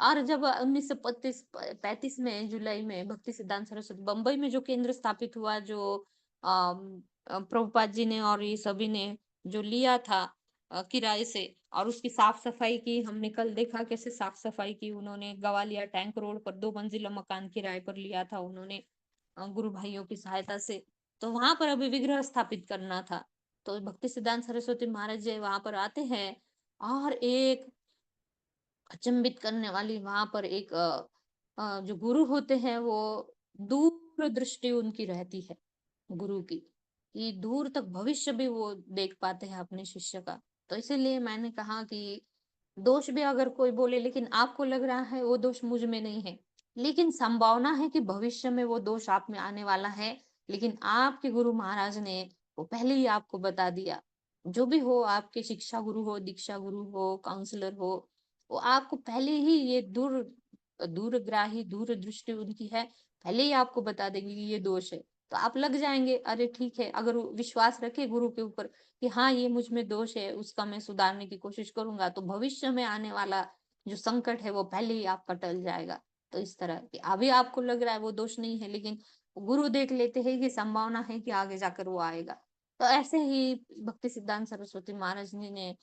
और जब 1935 में जुलाई में भक्ति सिद्धांत सरस्वती बम्बई में जो केंद्र स्थापित हुआ, जो प्रभुपाद जी ने और ये सभी ने जो लिया था किराए से, और उसकी साफ सफाई की, हमने कल देखा कैसे साफ सफाई की उन्होंने। गवालिया टैंक रोड पर 2 मंजिला मकान किराए पर लिया था उन्होंने गुरु भाइयों की सहायता से। तो वहां पर अभी विग्रह स्थापित करना था। तो भक्ति सिद्धांत सरस्वती महाराज जी वहां पर आते हैं, और एक अचंभित करने वाली वहां पर एक जो गुरु होते हैं वो दूर दृष्टि उनकी रहती है गुरु की, कि दूर तक भविष्य भी वो देख पाते हैं अपने शिष्य का। तो इसीलिए मैंने कहा कि दोष भी अगर कोई बोले, लेकिन आपको लग रहा है वो दोष मुझ में नहीं है, लेकिन संभावना है कि भविष्य में वो दोष आप में आने वाला है, लेकिन आपके गुरु महाराज ने वो पहले ही आपको बता दिया। जो भी हो, आपके शिक्षा गुरु हो, दीक्षा गुरु हो, काउंसलर हो, वो आपको पहले ही ये दूरग्राही दूर दृष्टि उनकी है, पहले ही आपको बता देंगे कि ये दोष है। तो आप लग जाएंगे, अरे ठीक है, अगर विश्वास रखे गुरु के ऊपर कि हाँ ये मुझ में दोष है, उसका मैं सुधारने की कोशिश करूंगा, तो भविष्य में आने वाला जो संकट है वो पहले ही आपका टल जाएगा। तो इस तरह कि अभी आपको लग रहा है वो दोष नहीं है, लेकिन गुरु देख लेते हैं कि संभावना है कि आगे जाकर वो आएगा। तो ऐसे ही भक्ति सिद्धांत सरस्वती महाराज जी ने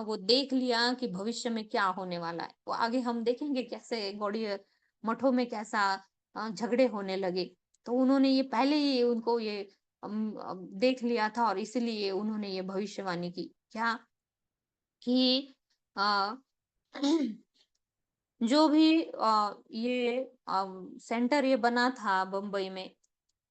वो देख लिया कि भविष्य में क्या होने वाला है। वो आगे हम देखेंगे कैसे गौड़ीय मठों में कैसा झगड़े होने लगे। तो उन्होंने ये पहले ही उनको ये देख लिया था, और इसीलिए उन्होंने ये भविष्यवाणी की क्या, कि आ, जो भी ये सेंटर ये बना था बम्बई में,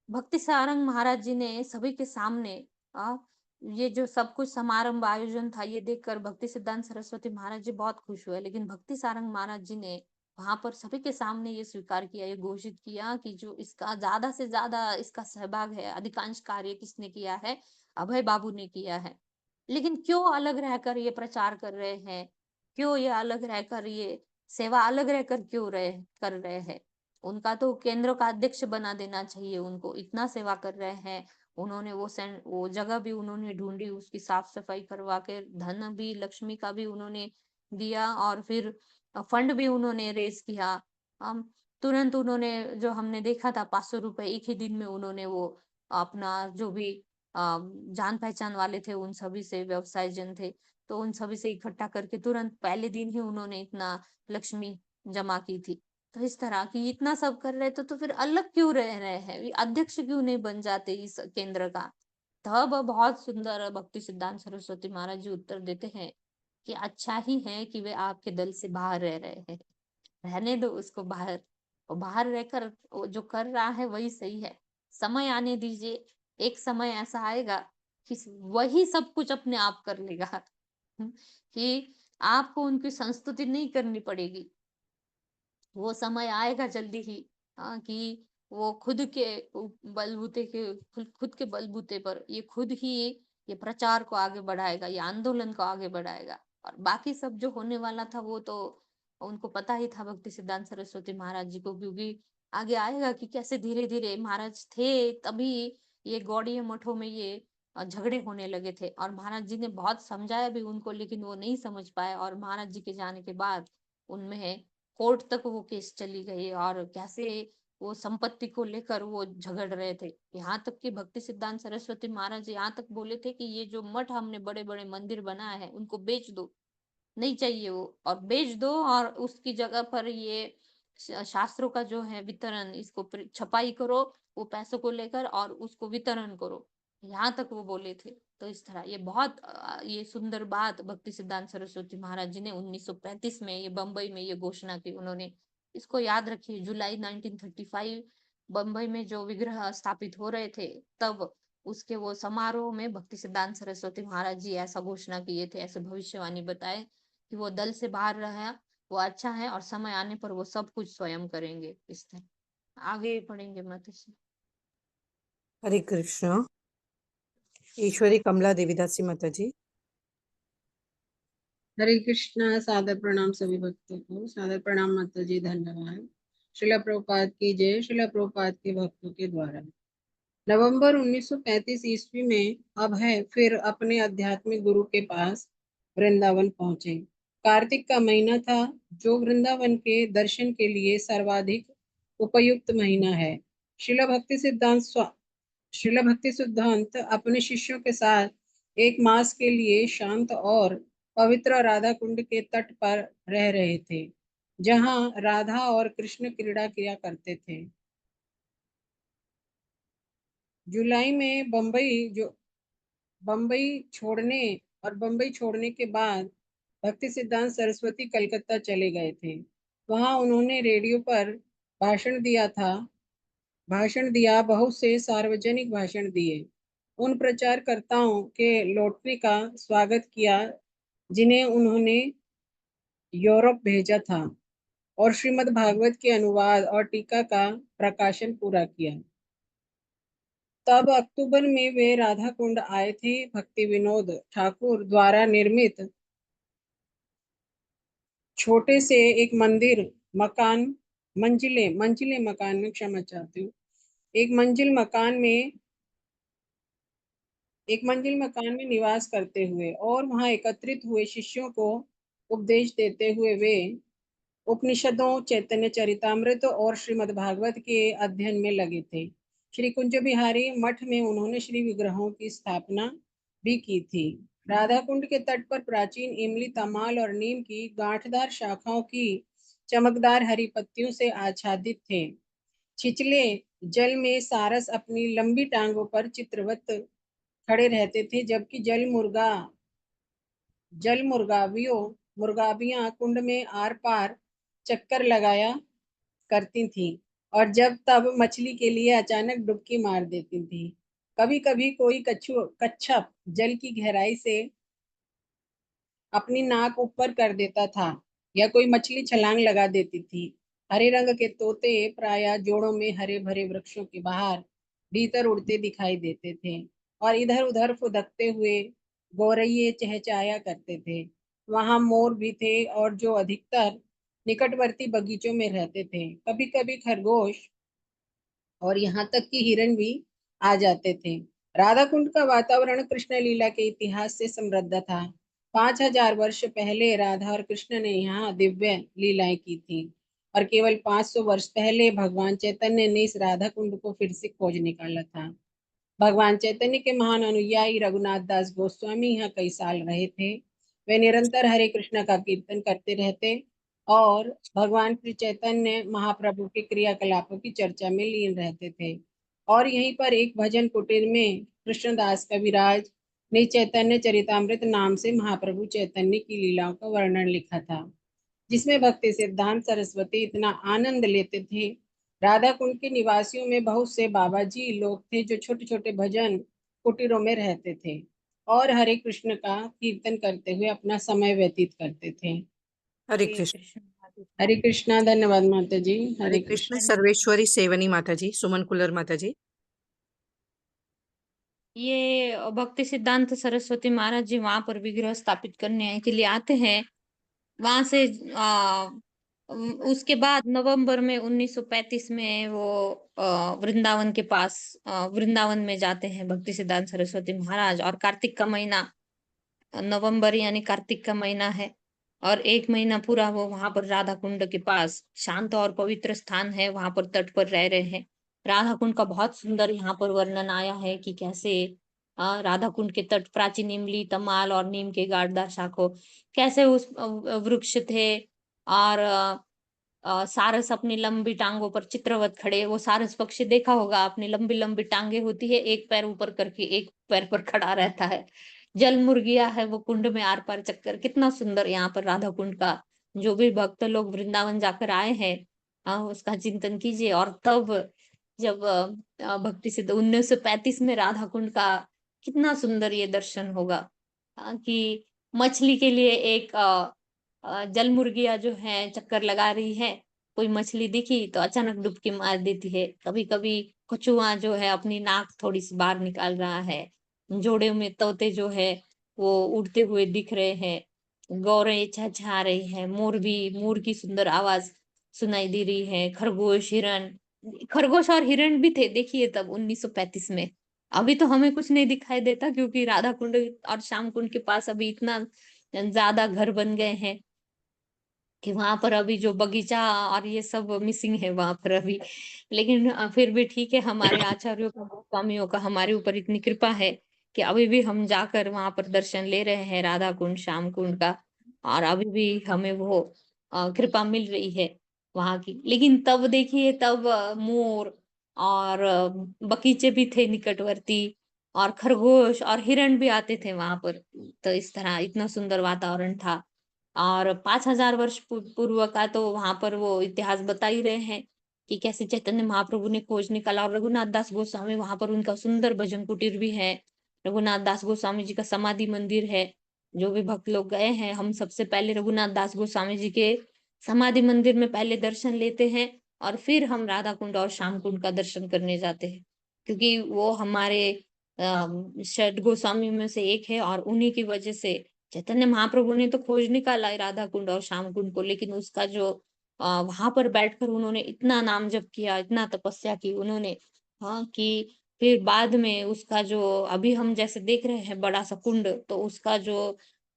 भक्ति सारंग महाराज जी ने सभी के सामने आ, ये जो सब कुछ समारंभ आयोजन था, ये देखकर भक्ति सिद्धांत सरस्वती महाराज जी बहुत खुश हुए। लेकिन भक्ति सारंग महाराज जी ने वहां पर सभी के सामने ये स्वीकार किया, ये घोषित किया कि जो इसका ज्यादा से ज्यादा इसका सहभाग है, अधिकांश कार्य किसने किया है, अभय बाबू ने किया है। लेकिन क्यों अलग रहकर ये प्रचार कर रहे हैं, क्यों ये अलग रहकर ये सेवा अलग रहकर क्यों कर रहे हैं। उनका तो केंद्र का अध्यक्ष बना देना चाहिए, उनको इतना सेवा कर रहे हैं। उन्होंने वो जगह भी उन्होंने ढूंढी, उसकी साफ सफाई करवा के, धन भी, लक्ष्मी का भी उन्होंने दिया, और फिर फंड भी उन्होंने रेज किया। हम तुरंत उन्होंने, जो हमने देखा था 500 रुपए एक ही दिन में उन्होंने वो अपना जो भी जान पहचान वाले थे उन सभी से, व्यवसाय जन थे, तो उन सभी से इकट्ठा करके तुरंत पहले दिन ही उन्होंने इतना लक्ष्मी जमा की थी। तो इस तरह की इतना सब कर रहे थे, तो फिर अलग क्यों रह रहे हैं, अध्यक्ष क्यों नहीं बन जाते इस केंद्र का। तब बहुत सुंदर भक्ति सिद्धांत सरस्वती महाराज जी उत्तर देते हैं कि अच्छा ही है कि वे आपके दल से बाहर रह रहे हैं, रहने दो उसको बाहर, और बाहर रहकर वो जो कर रहा है वही सही है। समय आने दीजिए, एक समय ऐसा आएगा कि वही सब कुछ अपने आप कर लेगा। कि आपको उनकी संस्तुति नहीं करनी पड़ेगी। वो समय आएगा जल्दी ही, कि वो खुद के बलबूते के, खुद के बलबूते पर ये खुद ही ये प्रचार को आगे बढ़ाएगा, ये आंदोलन को आगे बढ़ाएगा। और बाकी सब जो होने वाला था वो तो उनको पता ही था, भक्ति सिद्धांत सरस्वती महाराज जी को, क्योंकि आगे आएगा कि कैसे धीरे धीरे महाराज थे तभी ये गौड़ीय मठों में ये झगड़े होने लगे थे। और महाराज जी ने बहुत समझाया भी उनको, लेकिन वो नहीं समझ पाए, और महाराज जी के जाने के बाद उनमें कोर्ट तक वो केस चली गई, और कैसे वो संपत्ति को लेकर वो झगड़ रहे थे। यहाँ तक कि भक्ति सिद्धांत सरस्वती महाराज यहाँ तक बोले थे कि ये जो मठ हमने बड़े बड़े मंदिर बनाए हैं उनको बेच दो, नहीं चाहिए वो, और बेच दो, और उसकी जगह पर ये शास्त्रों का जो है वितरण, इसको छपाई करो वो पैसों को लेकर, और उसको वितरण करो, यहाँ तक वो बोले थे। तो इस तरह ये बहुत ये सुंदर बात भक्ति सिद्धांत सरस्वती महाराज जी ने 1935 में ये बम्बई में ये घोषणा की उन्होंने। इसको याद रखिए, जुलाई 1935 बम्बई में जो विग्रह स्थापित हो रहे थे, तब उसके वो समारोह में भक्ति सिद्धांत सरस्वती महाराज जी ऐसा घोषणा किए थे, ऐसे भविष्यवाणी बताए कि वो दल से बाहर रहा, वो अच्छा है, और समय आने पर वो सब कुछ स्वयं करेंगे। इस तरह आगे पढ़ेंगे माता जी। हरे कृष्ण। ईश्वरी कमला देवीदासी माता जी। हरे कृष्णा। सादर प्रणाम सभी भक्तों को। सादर प्रणाम माता जी, धन्यवाद। श्रीला प्रभुपाद की जय। श्रीला प्रभुपाद के भक्तों के द्वारा नवंबर 1935 ईस्वी में अभय फिर अपने आध्यात्मिक गुरु के पास वृंदावन पहुंचे। कार्तिक का महीना था, जो वृंदावन के दर्शन के लिए सर्वाधिक उपयुक्त महीना है। श्रील भक्ति सिद्धांत अपने शिष्यों के साथ एक मास के लिए शांत और पवित्र राधा कुंड के तट पर रह रहे थे, जहां राधा और कृष्ण क्रीड़ा किया करते थे। जुलाई में बम्बई छोड़ने के बाद भक्ति सिद्धांत सरस्वती कलकत्ता चले गए थे। वहां उन्होंने रेडियो पर भाषण दिया, बहुत से सार्वजनिक भाषण दिए। उन प्रचारकर्ताओं के लौटने का स्वागत किया जिन्हें उन्होंने यूरोप भेजा था, और श्रीमद् भागवत के अनुवाद और टीका का प्रकाशन पूरा किया। तब अक्टूबर में वे राधा कुंड आए थे। भक्ति विनोद ठाकुर द्वारा निर्मित छोटे से एक मंजिले मकान में, क्षमा चाहती हूँ, एक मंजिल मकान में निवास करते हुए और वहां एकत्रित हुए शिष्यों को उपदेश देते हुए वे उपनिषदों, चैतन्य चरितामृत और श्रीमद् भागवत के अध्ययन में लगे थे। श्री कुंज बिहारी मठ में उन्होंने श्री विग्रहों की स्थापना भी की थी। राधा कुंड के तट पर प्राचीन इमली, तमाल और नीम की गांठदार शाखाओं की चमकदार हरी पत्तियों से आच्छादित थे। छिछले जल में सारस अपनी लंबी टांगों पर चित्रवत खड़े रहते थे, जबकि मुर्गाबियां कुंड में आर पार चक्कर लगाया करती थीं और जब तब मछली के लिए अचानक डुबकी मार देती थीं। कभी कभी कोई कच्छप जल की गहराई से अपनी नाक ऊपर कर देता था या कोई मछली छलांग लगा देती थी। हरे रंग के तोते प्रायः जोड़ों में हरे भरे वृक्षों के बाहर भीतर उड़ते दिखाई देते थे और इधर उधर फुदकते हुए गौरैये चहचहाया करते थे। वहां मोर भी थे और जो अधिकतर निकटवर्ती बगीचों में रहते थे। कभी कभी खरगोश और यहाँ तक कि हिरण भी आ जाते थे। राधा कुंड का वातावरण कृष्ण लीला के इतिहास से समृद्ध था। 5000 वर्ष पहले राधा और कृष्ण ने यहाँ दिव्य लीलाएं की थी और केवल 500 वर्ष पहले भगवान चैतन्य ने इस राधा कुंड को फिर से खोज निकाला था। भगवान चैतन्य के महान अनुयायी रघुनाथ दास गोस्वामी यहाँ कई साल रहे थे। वे निरंतर हरे कृष्ण का कीर्तन करते रहते और भगवान श्री चैतन्य महाप्रभु के क्रियाकलापों की चर्चा में लीन रहते थे। और यहीं पर एक भजन कुटीर में कृष्णदास कविराज ने चैतन्य चरितामृत नाम से महाप्रभु चैतन्य की लीलाओं का वर्णन लिखा था, जिसमें भक्ति सिद्धांत सरस्वती इतना आनंद लेते थे। राधा कुंड के निवासियों में बहुत से बाबा जी लोग थे जो छोटे छोटे भजन कुटीरों में रहते थे और हरे कृष्ण का कीर्तन करते हुए अपना समय व्यतीत करते थे। हरे हरे कृष्ण। कृष्ण। हरे कृष्णा। धन्यवाद माता जी। हरे हरे कृष्ण। कृष्ण। सर्वेश्वरी सेवनी माता जी, सुमन कुलर माता जी। ये भक्ति सिद्धांत सरस्वती महाराज जी वहां पर विग्रह स्थापित करने के लिए आते हैं। वहां से उसके बाद नवंबर में 1935 में वो वृंदावन के पास वृंदावन में जाते हैं भक्ति सिद्धांत सरस्वती महाराज। और कार्तिक का महीना, नवंबर यानी कार्तिक का महीना है, और एक महीना पूरा वो वहां पर राधा कुंड के पास शांत और पवित्र स्थान है, वहां पर तट पर रह रहे हैं। राधा कुंड का बहुत सुंदर यहाँ पर वर्णन आया है कि कैसे राधा कुंड के तट प्राचीन इमली, तमाल और नीम के गाढ़दार शाखों, कैसे उस वृक्ष थे। और सारस अपनी लंबी टांगों पर चित्रवत खड़े, वो सारस पक्षी देखा होगा, अपनी लंबी लंबी टांगे होती है, एक पैर ऊपर करके एक पैर पर खड़ा रहता है। जल मुर्गिया है वो कुंड में आर पार चक्कर। कितना सुंदर यहाँ पर राधा कुंड का, जो भी भक्त लोग वृंदावन जाकर आए हैं उसका चिंतन कीजिए। और तब जब भक्ति सिद्ध 1935 में राधा कुंड का कितना सुंदर ये दर्शन होगा कि मछली के लिए एक जल मुर्गिया जो है चक्कर लगा रही है। कोई मछली दिखी तो अचानक डुबकी मार देती है। कभी कभी कछुआ जो है अपनी नाक थोड़ी सी बाहर निकाल रहा है। जोड़े में तोते जो है वो उड़ते हुए दिख रहे हैं। गौरें चहचहा रही है, मोर की सुंदर आवाज सुनाई दे रही है, खरगोश और हिरण भी थे देखिए तब 1935 में। अभी तो हमें कुछ नहीं दिखाई देता क्योंकि राधा कुंड और श्याम कुंड के पास अभी इतना ज्यादा घर बन गए हैं कि वहां पर अभी जो बगीचा और ये सब मिसिंग है वहां पर अभी। लेकिन फिर भी ठीक है, हमारे आचार्यों का, स्वामियों का हमारे ऊपर इतनी कृपा है कि अभी भी हम जाकर वहां पर दर्शन ले रहे हैं राधा कुंड श्याम कुंड का। और अभी भी हमें वो कृपा मिल रही है वहां की। लेकिन तब देखिए तब मोर और बगीचे भी थे निकटवर्ती, और खरगोश और हिरण भी आते थे वहां पर। तो इस तरह इतना सुंदर वातावरण था। और 5,000 वर्ष पूर्व का तो वहां पर वो इतिहास बता ही रहे हैं कि कैसे चैतन्य महाप्रभु ने खोज निकाला। और रघुनाथ दास गोस्वामी वहां पर, उनका सुंदर भजन कुटीर भी है। रघुनाथ दास गोस्वामी जी का समाधि मंदिर है। जो भी भक्त लोग गए हैं, हम सबसे पहले रघुनाथ दास गोस्वामी जी के समाधि मंदिर में पहले दर्शन लेते हैं, और फिर हम राधा कुंड और श्याम कुंड का दर्शन करने जाते हैं, क्योंकि वो हमारे षट गोस्वामी में से एक है। और उन्हीं की वजह से चैतन्य महाप्रभु ने तो खोज निकाला है राधा कुंड और श्याम कुंड को, लेकिन उसका जो वहां पर बैठकर उन्होंने इतना नाम जप किया, इतना तपस्या की उन्होंने, हाँ, कि फिर बाद में उसका जो अभी हम जैसे देख रहे हैं बड़ा सा कुंड, तो उसका जो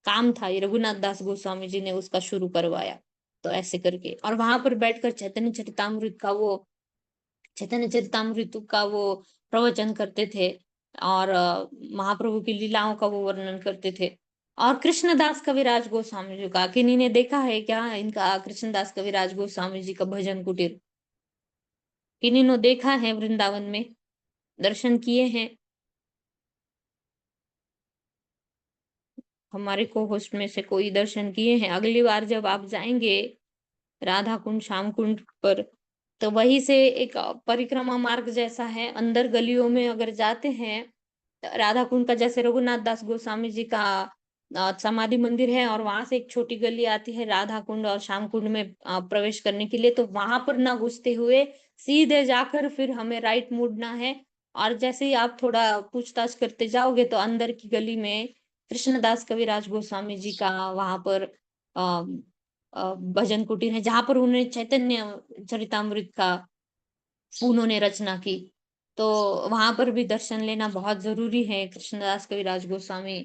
काम था ये रघुनाथ दास गोस्वामी जी ने उसका शुरू करवाया। तो ऐसे करके, और वहां पर बैठकर चैतन्य चरितामृत का वो प्रवचन करते थे, और महाप्रभु की लीलाओं का वो वर्णन करते थे। और कृष्णदास कविराज गोस्वामी जी का किन्हीं ने देखा है क्या? इनका कृष्णदास कविराज गोस्वामी जी का भजन कुटीर किन्हीं ने देखा है? वृंदावन में दर्शन किए हैं? हमारे को होस्ट में से कोई दर्शन किए हैं? अगली बार जब आप जाएंगे राधा कुंड श्याम कुंड पर, तो वहीं से एक परिक्रमा मार्ग जैसा है, अंदर गलियों में अगर जाते हैं, राधा कुंड का जैसे रघुनाथ दास गोस्वामी जी का समाधि मंदिर है, और वहां से एक छोटी गली आती है राधा कुंड और श्याम कुंड में प्रवेश करने के लिए। तो वहां पर ना घुसते हुए सीधे जाकर फिर हमें राइट मुड़ना है। और जैसे ही आप थोड़ा पूछताछ करते जाओगे तो अंदर की गली में कृष्णदास कविराज गोस्वामी जी का वहां पर अ, भजन कुटीर है, जहां पर उन्होंने चैतन्य चरितामृत का उन्होंने रचना की। तो वहां पर भी दर्शन लेना बहुत जरूरी है। कृष्णदास कविराज गोस्वामी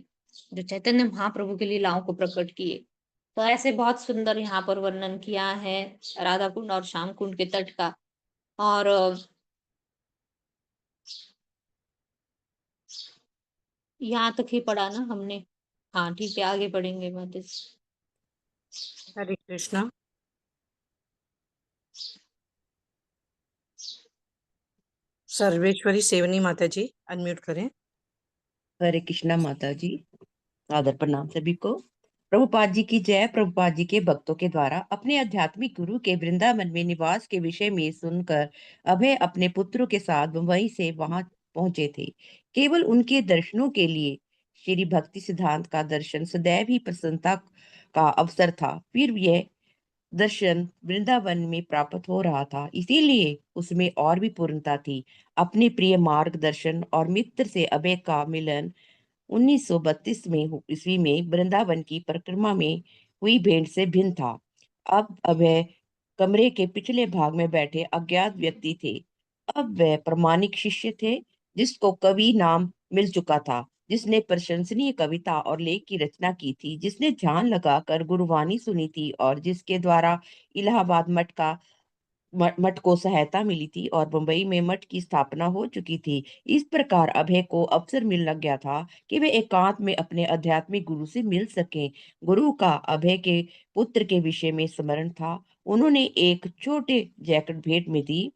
जो चैतन्य महाप्रभु की लीलाओं को प्रकट किए, तो ऐसे बहुत सुंदर यहाँ पर वर्णन किया है राधा कुंड और श्याम कुंड के तट का। और यहाँ तक ही पढ़ा ना हमने? हाँ ठीक है, आगे पढ़ेंगे बात। हरे कृष्णा। सर्वेश्वरी सेवनी माता जी अनम्यूट करें। हरे कृष्णा माता जी। आदर प्रणाम सभी को। प्रभुपाद जी की जय। प्रभुपाद जी के भक्तों के द्वारा अपने आध्यात्मिक गुरु के वृंदावन में निवास के विषय में सुनकर अभय अपने पुत्रों के साथ मुंबई से वहां पहुंचे थे। केवल उनके दर्शनों के लिए श्री भक्ति सिद्धांत का दर्शन सदैव ही प्रसन्नता का अवसर था। फिर यह दर्शन वृंदावन में प्राप्त हो रहा था, इसीलिए उसमें और भी पूर्णता थी। अपने प्रिय मार्गदर्शन और मित्र से अभय का मिलन 1932 में ईस्वी में वृंदावन की परिक्रमा में हुई भेंट से भिन्न था। अब वह कमरे के पिछले भाग में बैठे अज्ञात व्यक्ति थे। अब वह प्रामाणिक शिष्य थे जिसको कवि नाम मिल चुका था, जिसने प्रशंसनीय कविता और लेख की रचना की थी, जिसने ध्यान लगाकर गुरुवाणी सुनी थी और जिसके द्वारा इलाहाबाद मठ को सहायता मिली थी और मुंबई में मठ की स्थापना हो चुकी थी। इस प्रकार अभय को अवसर मिल लग गया था कि वे एकांत में अपने आध्यात्मिक गुरु से मिल सकें। गुरु का अभय के पुत्र के विषय में स्मरण था। उन्होंने एक छोटे जैकेट भेंट में दी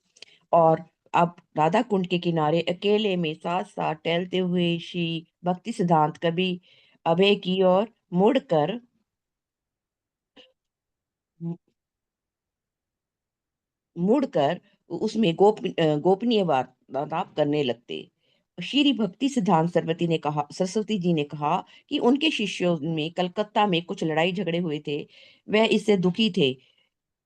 और अब राधा कुंड के किनारे अकेले में साथ साथ टहलते हुए श्री भक्ति सिद्धांत कवि अभय की ओर मुड़कर मुड़कर उसमें गोपनीय वार्तालाप करने लगते। श्री भक्ति सिद्धांत सरस्वती जी ने कहा कि उनके शिष्यों में कलकत्ता में कुछ लड़ाई झगड़े हुए थे। वह इससे दुखी थे।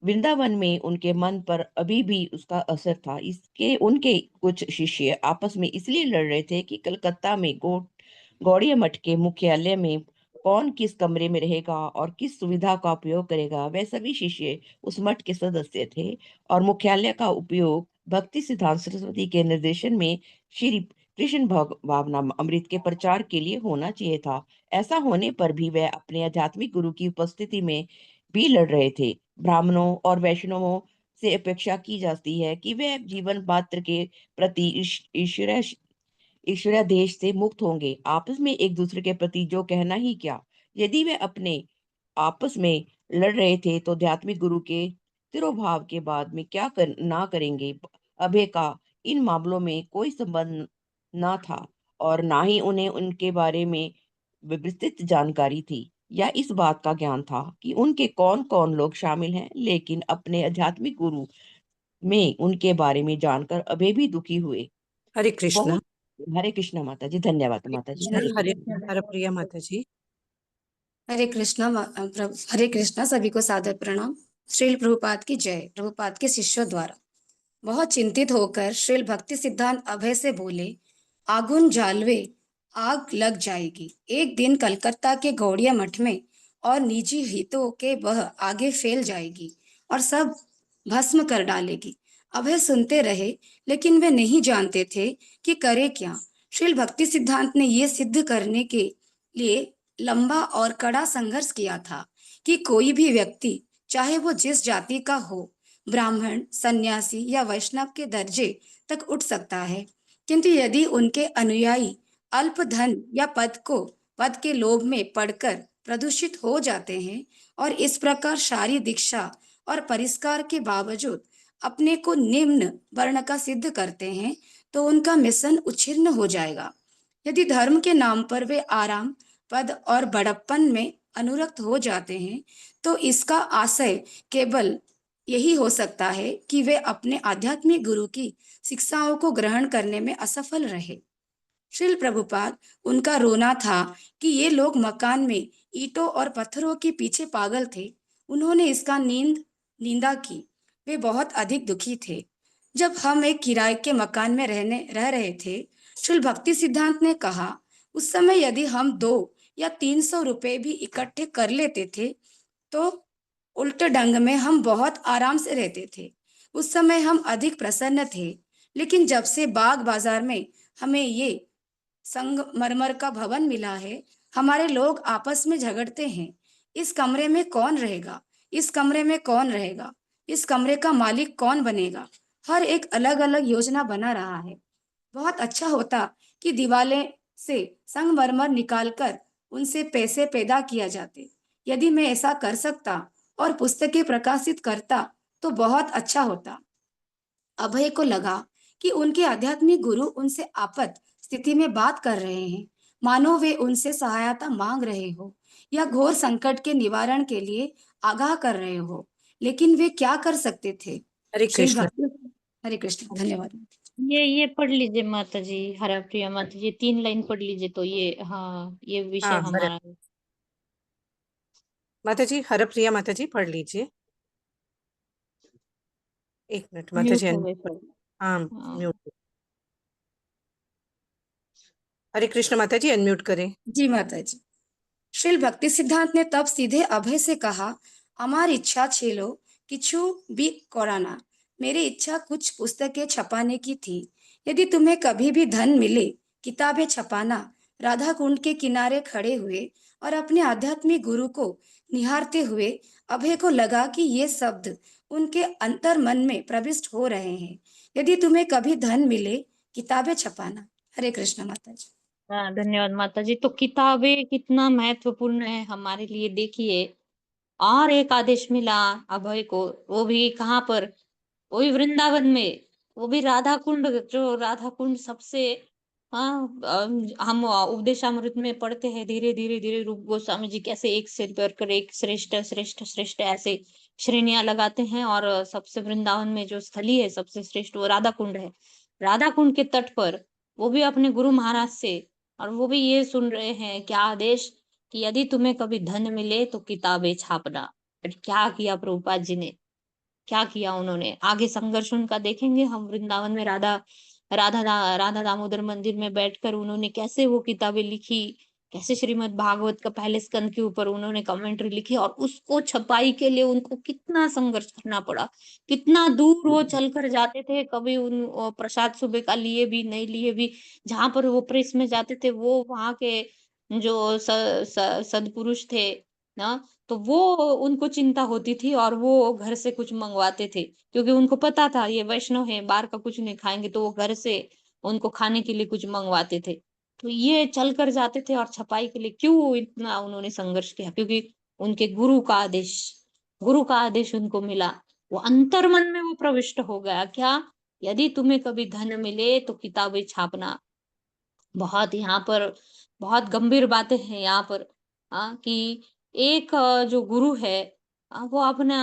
वृंदावन में उनके मन पर अभी भी उसका असर था। इसके उनके कुछ शिष्य आपस में इसलिए लड़ रहे थे कि कलकत्ता में गौड़िया मठ के मुख्यालय में कौन किस कमरे में रहेगा और किस सुविधा का उपयोग करेगा, वह सभी शिष्य उस मठ के सदस्य थे और मुख्यालय का उपयोग भक्ति सिद्धांत सरस्वती के निर्देशन में श्री कृष्ण भावना अमृत के प्रचार के लिए होना चाहिए था। ऐसा होने पर भी वह अपने आध्यात्मिक गुरु की उपस्थिति में भी लड़ रहे थे। ब्राह्मणों और वैष्णवों से अपेक्षा की जाती है कि वे जीवन पात्र के प्रति ईश्वर ईश्वरादेश से मुक्त होंगे। आपस में एक दूसरे के प्रति जो कहना ही क्या, यदि वे अपने आपस में लड़ रहे थे तो आध्यात्मिक गुरु के तिरोभाव के बाद में क्या ना करेंगे। अभय का इन मामलों में कोई संबंध ना था और ना ही उन्हें उनके बारे में विस्तृत जानकारी थी या इस बात का ज्ञान था कि उनके कौन कौन लोग शामिल हैं, लेकिन अपने आध्यात्मिक गुरु में उनके बारे में जानकर अभय भी दुखी हुए। हरे कृष्णा। बहुत हरे कृष्णा माता जी, धन्यवाद हरे माता जी, कृष्णा। हरे हरे कृष्णा। हरप्रिया माता जी। हरे कृष्णा हरे कृष्णा, सभी को सादर प्रणाम। श्रील प्रभुपाद की जय। प्रभुपाद के शिष्यों द्वारा बहुत चिंतित होकर श्रील भक्ति सिद्धांत अभय से बोले, आगुन जालवे, आग लग जाएगी। एक दिन कलकत्ता के गौड़िया मठ में और निजी हितों के वह आगे फैल जाएगी और सब भस्म कर डालेगी। अभय सुनते रहे, लेकिन वे नहीं जानते थे कि करे क्या। श्रील भक्ति सिद्धांत ने ये सिद्ध करने के लिए लंबा और कड़ा संघर्ष किया था कि कोई भी व्यक्ति, चाहे वो जिस जाति का हो, ब्राह्मण, सन्यासी या वैष्णव के दर्जे तक उठ सकता है, किंतु यदि उनके अनुयायी अल्प धन या पद के लोभ में पड़कर प्रदूषित हो जाते हैं और इस प्रकार सारी दीक्षा और परिष्कार के बावजूद अपने को निम्न वर्ण का सिद्ध करते हैं, तो उनका मिशन उच्छिन्न हो जाएगा। यदि धर्म के नाम पर वे आराम, पद और बड़प्पन में अनुरक्त हो जाते हैं, तो इसका आशय केवल यही हो सकता है कि वे अपने आध्यात्मिक गुरु की शिक्षाओं को ग्रहण करने में असफल रहे। श्रील प्रभुपाद, उनका रोना था कि ये लोग मकान में ईंटों और पत्थरों के पीछे पागल थे। उन्होंने इसका निंदा की। वे बहुत अधिक दुखी थे। जब हम एक किराए के मकान में रह रहे थे, श्रील भक्ति सिद्धांत ने कहा, उस समय यदि हम 2 या 300 रुपए भी इकट्ठे कर लेते थे, तो उल्ट ढंग में हम बहुत आराम से रहते थे। उस समय हम अधिक प्रसन्न थे। लेकिन जब से बाग बाजार में हमें ये संगमरमर का भवन मिला है, हमारे लोग आपस में झगड़ते हैं। इस कमरे में कौन रहेगा? इस कमरे में कौन रहेगा? इस कमरे का मालिक कौन बनेगा? हर एक अलग अलग योजना बना रहा है। बहुत अच्छा होता कि दीवारें से संगमरमर निकालकर उनसे पैसे पैदा किया जाते। यदि मैं ऐसा कर सकता और पुस्तकें प्रकाशित करता तो बहुत अच्छा होता। अभय को लगा कि उनके आध्यात्मिक गुरु उनसे आपात स्थिति में बात कर रहे हैं, मानो वे उनसे सहायता मांग रहे हो या घोर संकट के निवारण के लिए आगाह कर रहे हो। लेकिन वे क्या कर सकते थे? हरे श्री कृष्णा। भक्ति हरे कृष्ण, धन्यवाद। ये पढ़ लीजिए माता जी, हरा प्रिया माता जी, 3 लाइन पढ़ लीजिए तो ये, हाँ, ये विषय हाँ, हमारा है। माता जी, हरप्रिया माता जी पढ़ लीजिए। 1 मिनट माता म्यूट जी। हो गए पर। हाँ, हाँ। म्यूट। हरे कृष्ण माता जी, अनम्यूट करें। जी माता जी। श्रील भक्ति सिद्धांत ने तब सीधे अभय से कहा, अमार इच्छा छेलो किछु भी कोराना। मेरी इच्छा कुछ पुस्तकें छपाने की थी। यदि तुम्हें कभी भी धन मिले, किताबें छपाना। राधा कुंड के किनारे खड़े हुए और अपने आध्यात्मिक गुरु को निहारते हुए अभय को लगा कि ये शब्द उनके अंतर मन में प्रविष्ट हो रहे हैं। यदि तुम्हें कभी धन मिले, किताबें छपाना। हरे कृष्ण माता जी। हाँ, धन्यवाद माता जी। तो किताबें कितना महत्वपूर्ण है हमारे लिए, देखिए। और एक आदेश मिला अभय को, वो भी कहाँ पर, वो भी वृंदावन में, वो भी राधा कुंड, जो राधा कुंड सबसे, हाँ, हम उपदेशामृत में पढ़ते हैं, धीरे धीरे धीरे रूप गोस्वामी जी कैसे एक से बढ़कर एक श्रेष्ठ श्रेष्ठ श्रेष्ठ ऐसे श्रेणियां लगाते हैं, और सबसे वृंदावन में जो स्थली है सबसे श्रेष्ठ वो राधा कुंड है। राधा कुंड के तट पर वो भी अपने गुरु महाराज से, और वो भी ये सुन रहे हैं क्या आदेश, कि यदि तुम्हें कभी धन मिले तो किताबें छापना। पर क्या किया प्रभुपाद जी ने, क्या किया उन्होंने, आगे संघर्ष उनका देखेंगे हम। वृंदावन में राधा दामोदर मंदिर में बैठकर उन्होंने कैसे वो किताबें लिखी, कैसे श्रीमद् भागवत का पहले स्कंद के ऊपर उन्होंने कमेंट्री लिखी और उसको छपाई के लिए उनको कितना संघर्ष करना पड़ा, कितना दूर वो चलकर जाते थे, कभी प्रसाद सुबह का लिए भी नहीं लिए भी, जहां पर वो प्रेस में जाते थे वो वहां के जो सदपुरुष थे ना, तो वो उनको चिंता होती थी और वो घर से कुछ मंगवाते थे, क्योंकि उनको पता था ये वैष्णव है, बाहर का कुछ नहीं खाएंगे, तो वो घर से उनको खाने के लिए कुछ मंगवाते थे। तो ये चल कर जाते थे और छपाई के लिए क्यों इतना उन्होंने संघर्ष किया? क्योंकि उनके गुरु का आदेश उनको मिला। वो अंतर्मन में वो प्रविष्ट हो गया। क्या? यदि तुम्हें कभी धन मिले तो किताबें छापना। बहुत यहाँ पर बहुत गंभीर बातें हैं यहाँ पर, कि एक जो गुरु है, वो अपना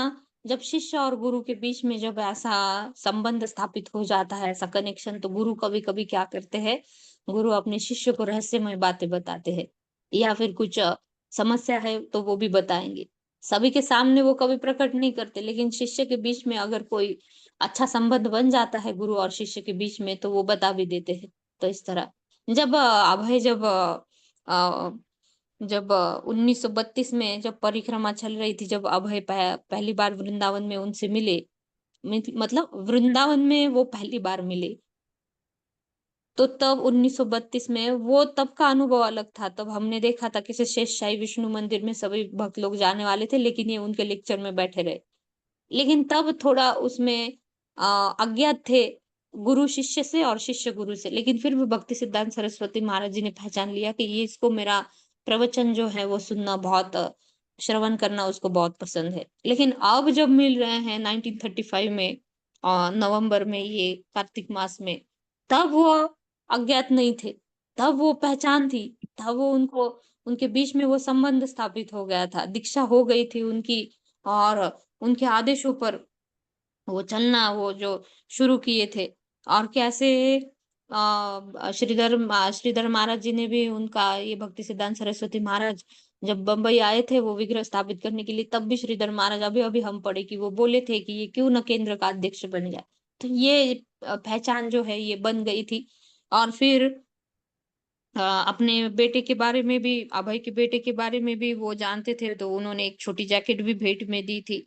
जब शिष्य और गुरु के बीच में जब ऐसा संबंध स्थापित हो जाता है, ऐसा कनेक्शन, तो गुरु कभी कभी क्या करते हैं, गुरु अपने शिष्य को रहस्यमय बातें बताते हैं, या फिर कुछ समस्या है तो वो भी बताएंगे। सभी के सामने वो कभी प्रकट नहीं करते, लेकिन शिष्य के बीच में अगर कोई अच्छा संबंध बन जाता है गुरु और शिष्य के बीच में, तो वो बता भी देते हैं। तो इस तरह जब अभय जब 1932 में जब परिक्रमा चल रही थी, जब अभय पहली बार वृंदावन में उनसे मिले, मतलब वृंदावन में वो पहली बार मिले, तो तब 1932 में वो तब का अनुभव अलग था। तब हमने देखा था कि शेषशाही विष्णु मंदिर में सभी भक्त लोग जाने वाले थे, लेकिन ये उनके लेक्चर में बैठे रहे। लेकिन तब थोड़ा उसमें अज्ञात थे, गुरु शिष्य से और शिष्य गुरु से, लेकिन फिर भी भक्ति सिद्धांत सरस्वती महाराज जी ने पहचान लिया कि ये इसको मेरा प्रवचन जो है वो सुनना बहुत श्रवण करना उसको बहुत पसंद है। लेकिन अब जब मिल रहे हैं 1935 में नवंबर में, ये कार्तिक मास में, तब वो अज्ञात नहीं थे, तब वो पहचान थी, तब वो उनको उनके बीच में वो संबंध स्थापित हो गया था, दीक्षा हो गई थी उनकी, और उनके आदेशों पर वो चलना वो जो शुरू किए थे। और कैसे श्रीधर महाराज जी ने भी उनका, ये भक्ति सिद्धांत सरस्वती महाराज जब बंबई आए थे वो विग्रह स्थापित करने के लिए, तब भी श्रीधर महाराज, अभी अभी हम पढ़े कि वो बोले थे कि ये क्यों न केंद्र का अध्यक्ष बन जाए। तो ये पहचान जो है ये बन गई थी। और फिर अपने बेटे के बारे में भी, अभय के बेटे के बारे में भी वो जानते थे, तो उन्होंने एक छोटी जैकेट भी भेंट में दी थी।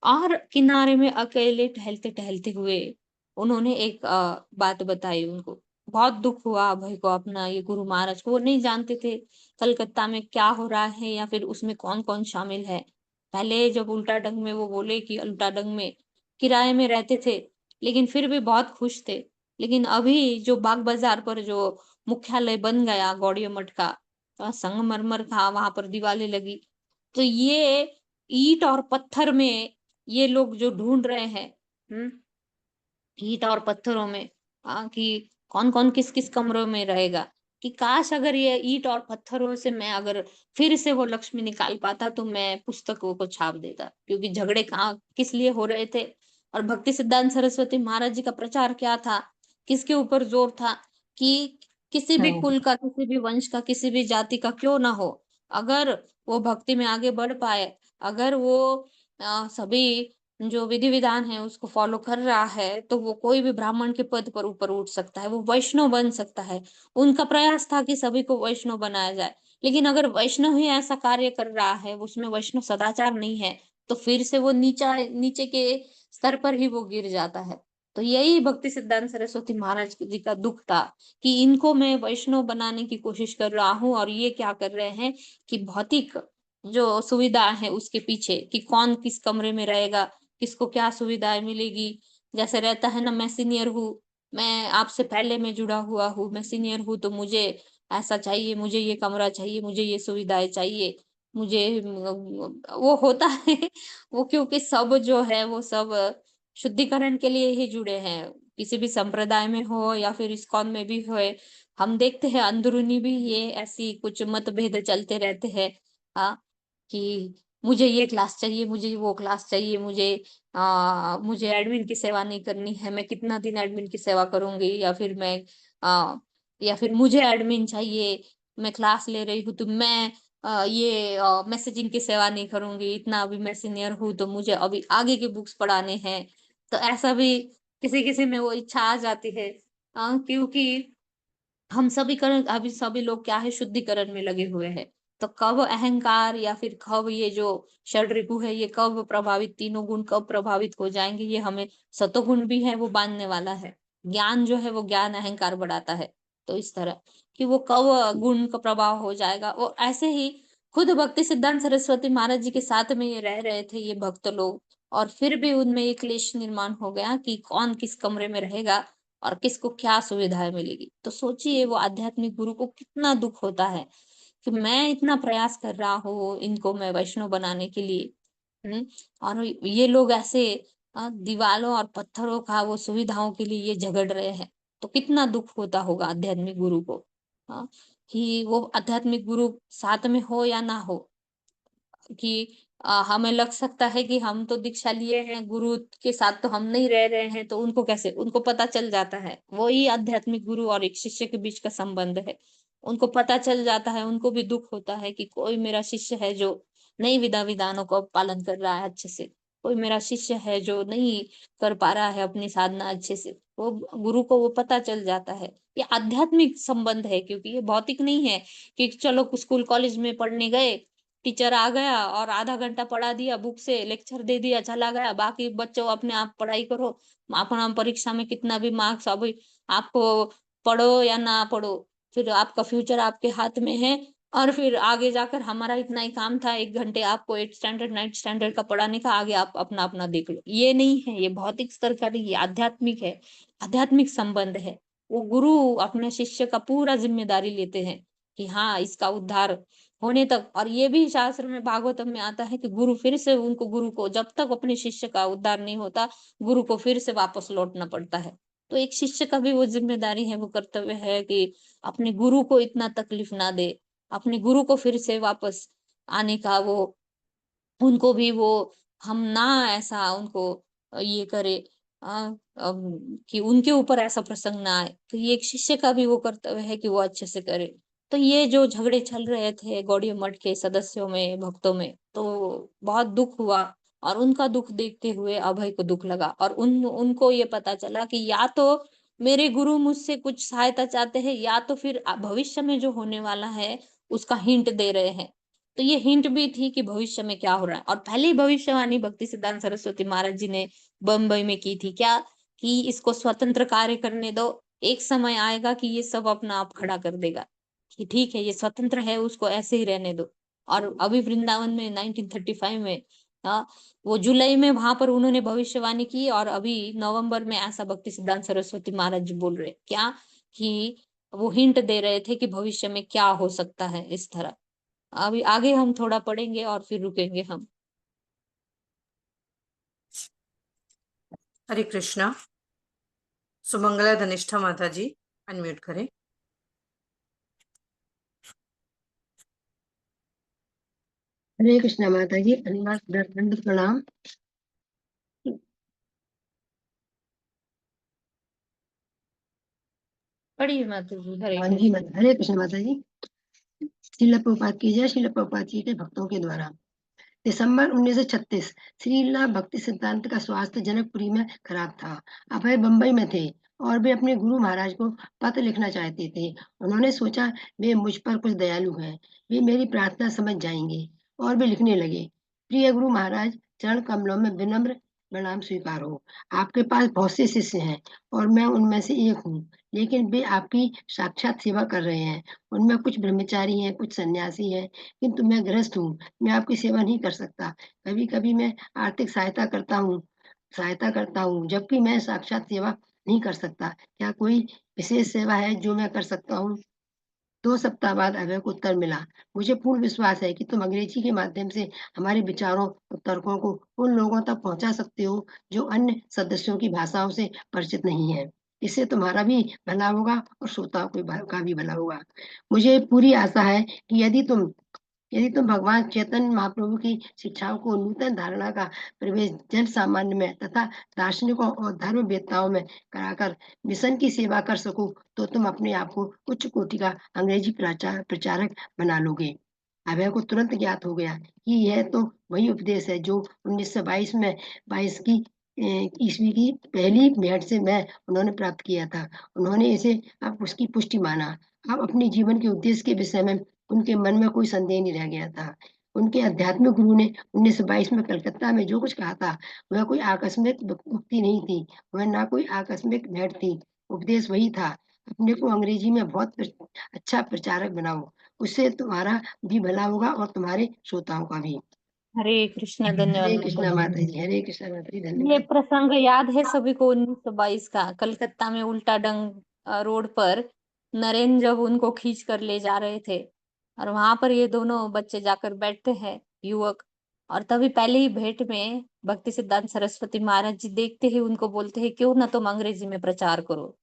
और किनारे में अकेले टहलते-टहलते हुए उन्होंने एक बात बताई उनको। बहुत दुःख हुआ अभय को, अपना ये गुरु महाराज को, वो नहीं जानते थे कलकत्ता में क्या हो रहा है या फिर उसमें कौन-कौन शामिल है। पहले जब उल्टा डंग में वो बोले कि उल्टा डंग में किराए में रहते थे, लेकिन फिर भी बहुत खुश थे। लेकिन अभी जो बाग बाजार पर जो मुख्यालय बन गया गौड़िया मठ का, संगमरमर था, वहाँ पर दीवारें लगी। तो ये ईंट और पत्थर में ये लोग जो ढूंढ रहे हैं, ईंट और पत्थरों में, कि कौन-कौन किस-किस कमरों में रहेगा, कि काश अगर ये ईंट और पत्थरों से मैं अगर फिर से वो लक्ष्मी निकाल पाता तो मैं पुस्तकों को छाप देता। क्योंकि झगड़े कहाँ किस लिए हो रहे थे, और भक्ति सिद्धांत सरस्वती महाराज जी का प्रचार क्या था, किसके ऊपर जोर था, कि किसी भी हाँ कुल का, किसी भी वंश का, किसी भी जाति का क्यों ना हो, अगर वो भक्ति में आगे बढ़ पाए, अगर वो सभी जो विधि-विधान है उसको फ़ॉलो कर रहा है, तो वो कोई भी ब्राह्मण के पद पर ऊपर उठ सकता है, वो वैष्णव बन सकता है। उनका प्रयास था कि सभी को वैष्णव बनाया जाए। लेकिन अगर वैष्णव ही ऐसा कार्य कर रहा है, उसमें वैष्णव सदाचार नहीं है, तो फिर से वो नीचे के स्तर पर ही वो गिर जाता है। तो यही भक्ति सिद्धांत सरस्वती महाराज जी का दुःख था, कि इनको मैं वैष्णव बनाने की कोशिश कर रहा हूँ और ये क्या कर रहे हैं, कि भौतिक जो सुविधा है उसके पीछे, कि कौन किस कमरे में रहेगा, किसको क्या सुविधाएँ मिलेगी। जैसे रहता है ना, मैं सीनियर हूँ, मैं आपसे पहले मैं जुड़ा हुआ हूँ, मैं सीनियर हूँ तो मुझे ऐसा चाहिए, मुझे ये कमरा चाहिए, मुझे ये सुविधाएँ चाहिए, मुझे वो होता है वो, क्योंकि सब जो है वो सब शुद्धिकरण के लिए ही जुड़े हैं। किसी भी संप्रदाय में हो या फिर इस्कॉन में भी होए, हम देखते हैं अंदरूनी भी ये ऐसी कुछ मतभेद चलते रहते हैं। कि मुझे ये क्लास चाहिए, मुझे वो क्लास चाहिए, मुझे एडमिन की सेवा नहीं करनी है, मैं कितना दिन एडमिन की सेवा करूँगी, अ, या फिर मुझे एडमिन चाहिए, मैं क्लास ले रही हूँ तो मैं ये मैसेजिंग की सेवा नहीं करूँगी, इतना अभी मैं सीनियर हूँ तो मुझे अभी आगे की बुक्स पढ़ाने हैं। तो ऐसा भी किसी-किसी में वो इच्छा आ जाती है, क्योंकि हम अभी सभी लोग क्या है, शुद्धिकरण में लगे हुए हैं। तो कब अहंकार या फिर कब ये जो षड्रिपु है, ये कब प्रभावित, तीनों गुण कब प्रभावित हो जाएंगे, ये हमें सतोगुण भी है वो बांधने वाला है। ज्ञान जो है वो ज्ञान अहंकार बढ़ाता है। तो इस तरह कि वो कब गुण का प्रभाव हो जाएगा। और ऐसे ही खुद भक्ति सिद्धांत सरस्वती महाराज जी के साथ में ये रह रहे थे ये भक्त लोग, और फिर भी उनमें एक क्लेश निर्माण हो गया कि कौन किस कमरे में रहेगा और किसको क्या सुविधाएं मिलेगी। तो सोचिए वो आध्यात्मिक गुरु को कितना दुख होता है कि मैं इतना प्रयास कर रहा हूँ इनको मैं वैष्णव बनाने के लिए, और ये लोग ऐसे दीवालों और पत्थरों का वो सुविधाओं के लिए ये झगड़ रहे हैं। तो कितना दुख होता होगा आध्यात्मिक गुरु को, हाँ, कि वो आध्यात्मिक गुरु साथ में हो या ना हो। कि हमें लग सकता है कि हम तो दीक्षा लिए हैं, गुरु के साथ तो हम नहीं रह रहे हैं, तो उनको कैसे, उनको पता चल जाता है। वही आध्यात्मिक गुरु और एक शिष्य के बीच का संबंध है। उनको पता चल जाता है, उनको भी दुख होता है कि कोई मेरा शिष्य है जो नहीं विधानों को पालन कर रहा है अच्छे से, कोई मेरा शिष्य है जो नहीं कर पा रहा है अपनी साधना अच्छे से। वो गुरु को वो पता चल जाता है। ये आध्यात्मिक संबंध है, क्योंकि ये भौतिक नहीं है कि चलो स्कूल कॉलेज में पढ़ने गए, टीचर आ गया और आधा घंटा पढ़ा दिया, बुक से लेक्चर दे दिया, चला गया, बाकी बच्चों अपने आप पढ़ाई करो, अपना परीक्षा में कितना भी मार्क्स, अभी आपको पढ़ो या ना पढ़ो, फिर आपका फ्यूचर आपके हाथ में है। और फिर आगे जाकर हमारा इतना ही काम था, 1 घंटे आपको 8 स्टैंडर्ड 9 स्टैंडर्ड का पढ़ाने का, आगे आप अपना अपना देख लो। ये नहीं है, ये भौतिक स्तर का नहीं, ये आध्यात्मिक है, आध्यात्मिक संबंध है। वो गुरु अपने शिष्य का पूरा जिम्मेदारी लेते हैं कि हाँ इसका उद्धार होने तक। और ये भी शास्त्र में भागवतम में आता है कि गुरु फिर से उनको, गुरु को जब तक अपने शिष्य का उद्धार नहीं होता, गुरु को फिर से वापस लौटना पड़ता है। तो एक शिष्य का भी वो जिम्मेदारी है, वो कर्तव्य है कि अपने गुरु को इतना तकलीफ ना दे, अपने गुरु को फिर से वापस आने का वो, उनको भी वो, हम ना ऐसा उनको ये करे, कि उनके ऊपर ऐसा प्रसंग ना आए। तो ये एक शिष्य का भी वो कर्तव्य है कि वो अच्छे से करे। तो ये जो झगड़े चल रहे थे गौड़ीय मठ के सदस्यों में, भक्तों में, तो बहुत दुख हुआ। और उनका दुख देखते हुए अभय को दुख लगा, और उनको ये पता चला कि या तो मेरे गुरु मुझसे कुछ सहायता चाहते हैं, या तो फिर भविष्य में जो होने वाला है उसका हिंट दे रहे हैं। तो ये हिंट भी थी कि भविष्य में क्या हो रहा है। और पहली भविष्यवाणी भक्ति सिद्धांत सरस्वती महाराज जी ने बम्बई में की थी, क्या, कि इसको स्वतंत्र कार्य करने दो, एक समय आएगा कि ये सब अपना आप खड़ा कर देगा, कि ठीक है ये स्वतंत्र है, उसको ऐसे ही रहने दो। और अभी वृंदावन में 1935 में, हाँ, वो जुलाई में वहां पर उन्होंने भविष्यवाणी की, और अभी नवंबर में ऐसा भक्ति सिद्धांत सरस्वती महाराज जी बोल रहे क्या, कि वो हिंट दे रहे थे कि भविष्य में क्या हो सकता है इस तरह। अभी आगे हम थोड़ा पढ़ेंगे और फिर रुकेंगे हम। हरे कृष्णा। सुमंगला धनिष्ठा माता जी अनम्यूट करें। हरे कृष्णा माता जी, दंड प्रणाम। पढ़िए माता जी। हरे हाँ जी माता, हरे कृष्ण माता जी। श्रील प्रभुपाद की जय। श्रील प्रभुपाद जी के भक्तों के द्वारा दिसंबर 1936 श्रीला भक्ति सिद्धांत का स्वास्थ्य जनकपुरी में खराब था। अभय बम्बई में थे और वे अपने गुरु महाराज को पत्र लिखना चाहते थे। उन्होंने सोचा वे मुझ पर कुछ दयालु हैं, वे मेरी प्रार्थना समझ जाएंगे, और वे लिखने लगे। प्रिय गुरु महाराज, चरण कमलों में विनम्र प्रणाम स्वीकार हो। आपके पास बहुत से शिष्य हैं और मैं उनमें से एक हूँ, लेकिन वे आपकी साक्षात सेवा कर रहे हैं। उनमें कुछ ब्रह्मचारी हैं, कुछ सन्यासी हैं, किंतु मैं गृहस्थ हूँ, मैं आपकी सेवा नहीं कर सकता। कभी कभी मैं आर्थिक सहायता करता हूँ, जबकि मैं साक्षात सेवा नहीं कर सकता। क्या कोई विशेष सेवा है जो मैं कर सकता हूँ? 2 सप्ताह बाद अभय को उत्तर मिला। मुझे पूर्ण विश्वास है कि तुम अंग्रेजी के माध्यम से हमारे विचारों और तर्कों को उन लोगों तक पहुंचा सकते हो जो अन्य सदस्यों की भाषाओं से परिचित नहीं है। इससे तुम्हारा भी भला होगा और श्रोताओं का भी भला होगा। मुझे पूरी आशा है कि यदि तुम भगवान चैतन्य महाप्रभु की शिक्षाओं को नूतन धारणा का प्रवेश जन सामान्य में तथा दार्शनिकों और धर्म वेत्ताओं में कराकर मिशन की सेवा कर सको, तो तुम अपने आप को उच्च कोटि का अंग्रेजी प्रचारक बना लोगे। अभय को तुरंत ज्ञात हो गया कि यह तो वही उपदेश है जो 1922 में 22 की ईस्वी की पहली भेंट से मैं उन्होंने प्राप्त किया था। उन्होंने इसे अब उसकी पुष्टि माना। अब अपने जीवन के उद्देश्य के विषय में उनके मन में कोई संदेह नहीं रह गया था। उनके आध्यात्मिक गुरु ने 1922 में कलकत्ता में जो कुछ कहा था, वह कोई आकस्मिक उक्ति नहीं थी, वह ना कोई आकस्मिक भेंट थी। उपदेश वही था, अपने को अंग्रेजी में बहुत अच्छा प्रचारक बनाओ, उससे तुम्हारा भी भला होगा और तुम्हारे श्रोताओं का भी। हरे कृष्णा, धन्यवाद हरे माता कृष्णा जी। माता जी, हरे कृष्णा माता जी, ये धन्यवाद। प्रसंग याद है सभी को 1922 का, कलकत्ता में उल्टा डंग रोड पर नरेन जब उनको खींच कर ले जा रहे थे और वहां पर ये दोनों बच्चे जाकर बैठते हैं, युवक, और तभी पहले ही भेंट में भक्ति सिद्धांत सरस्वती महाराज जी देखते ही उनको बोलते हैं क्यों ना तुम अंग्रेजी में प्रचार करो।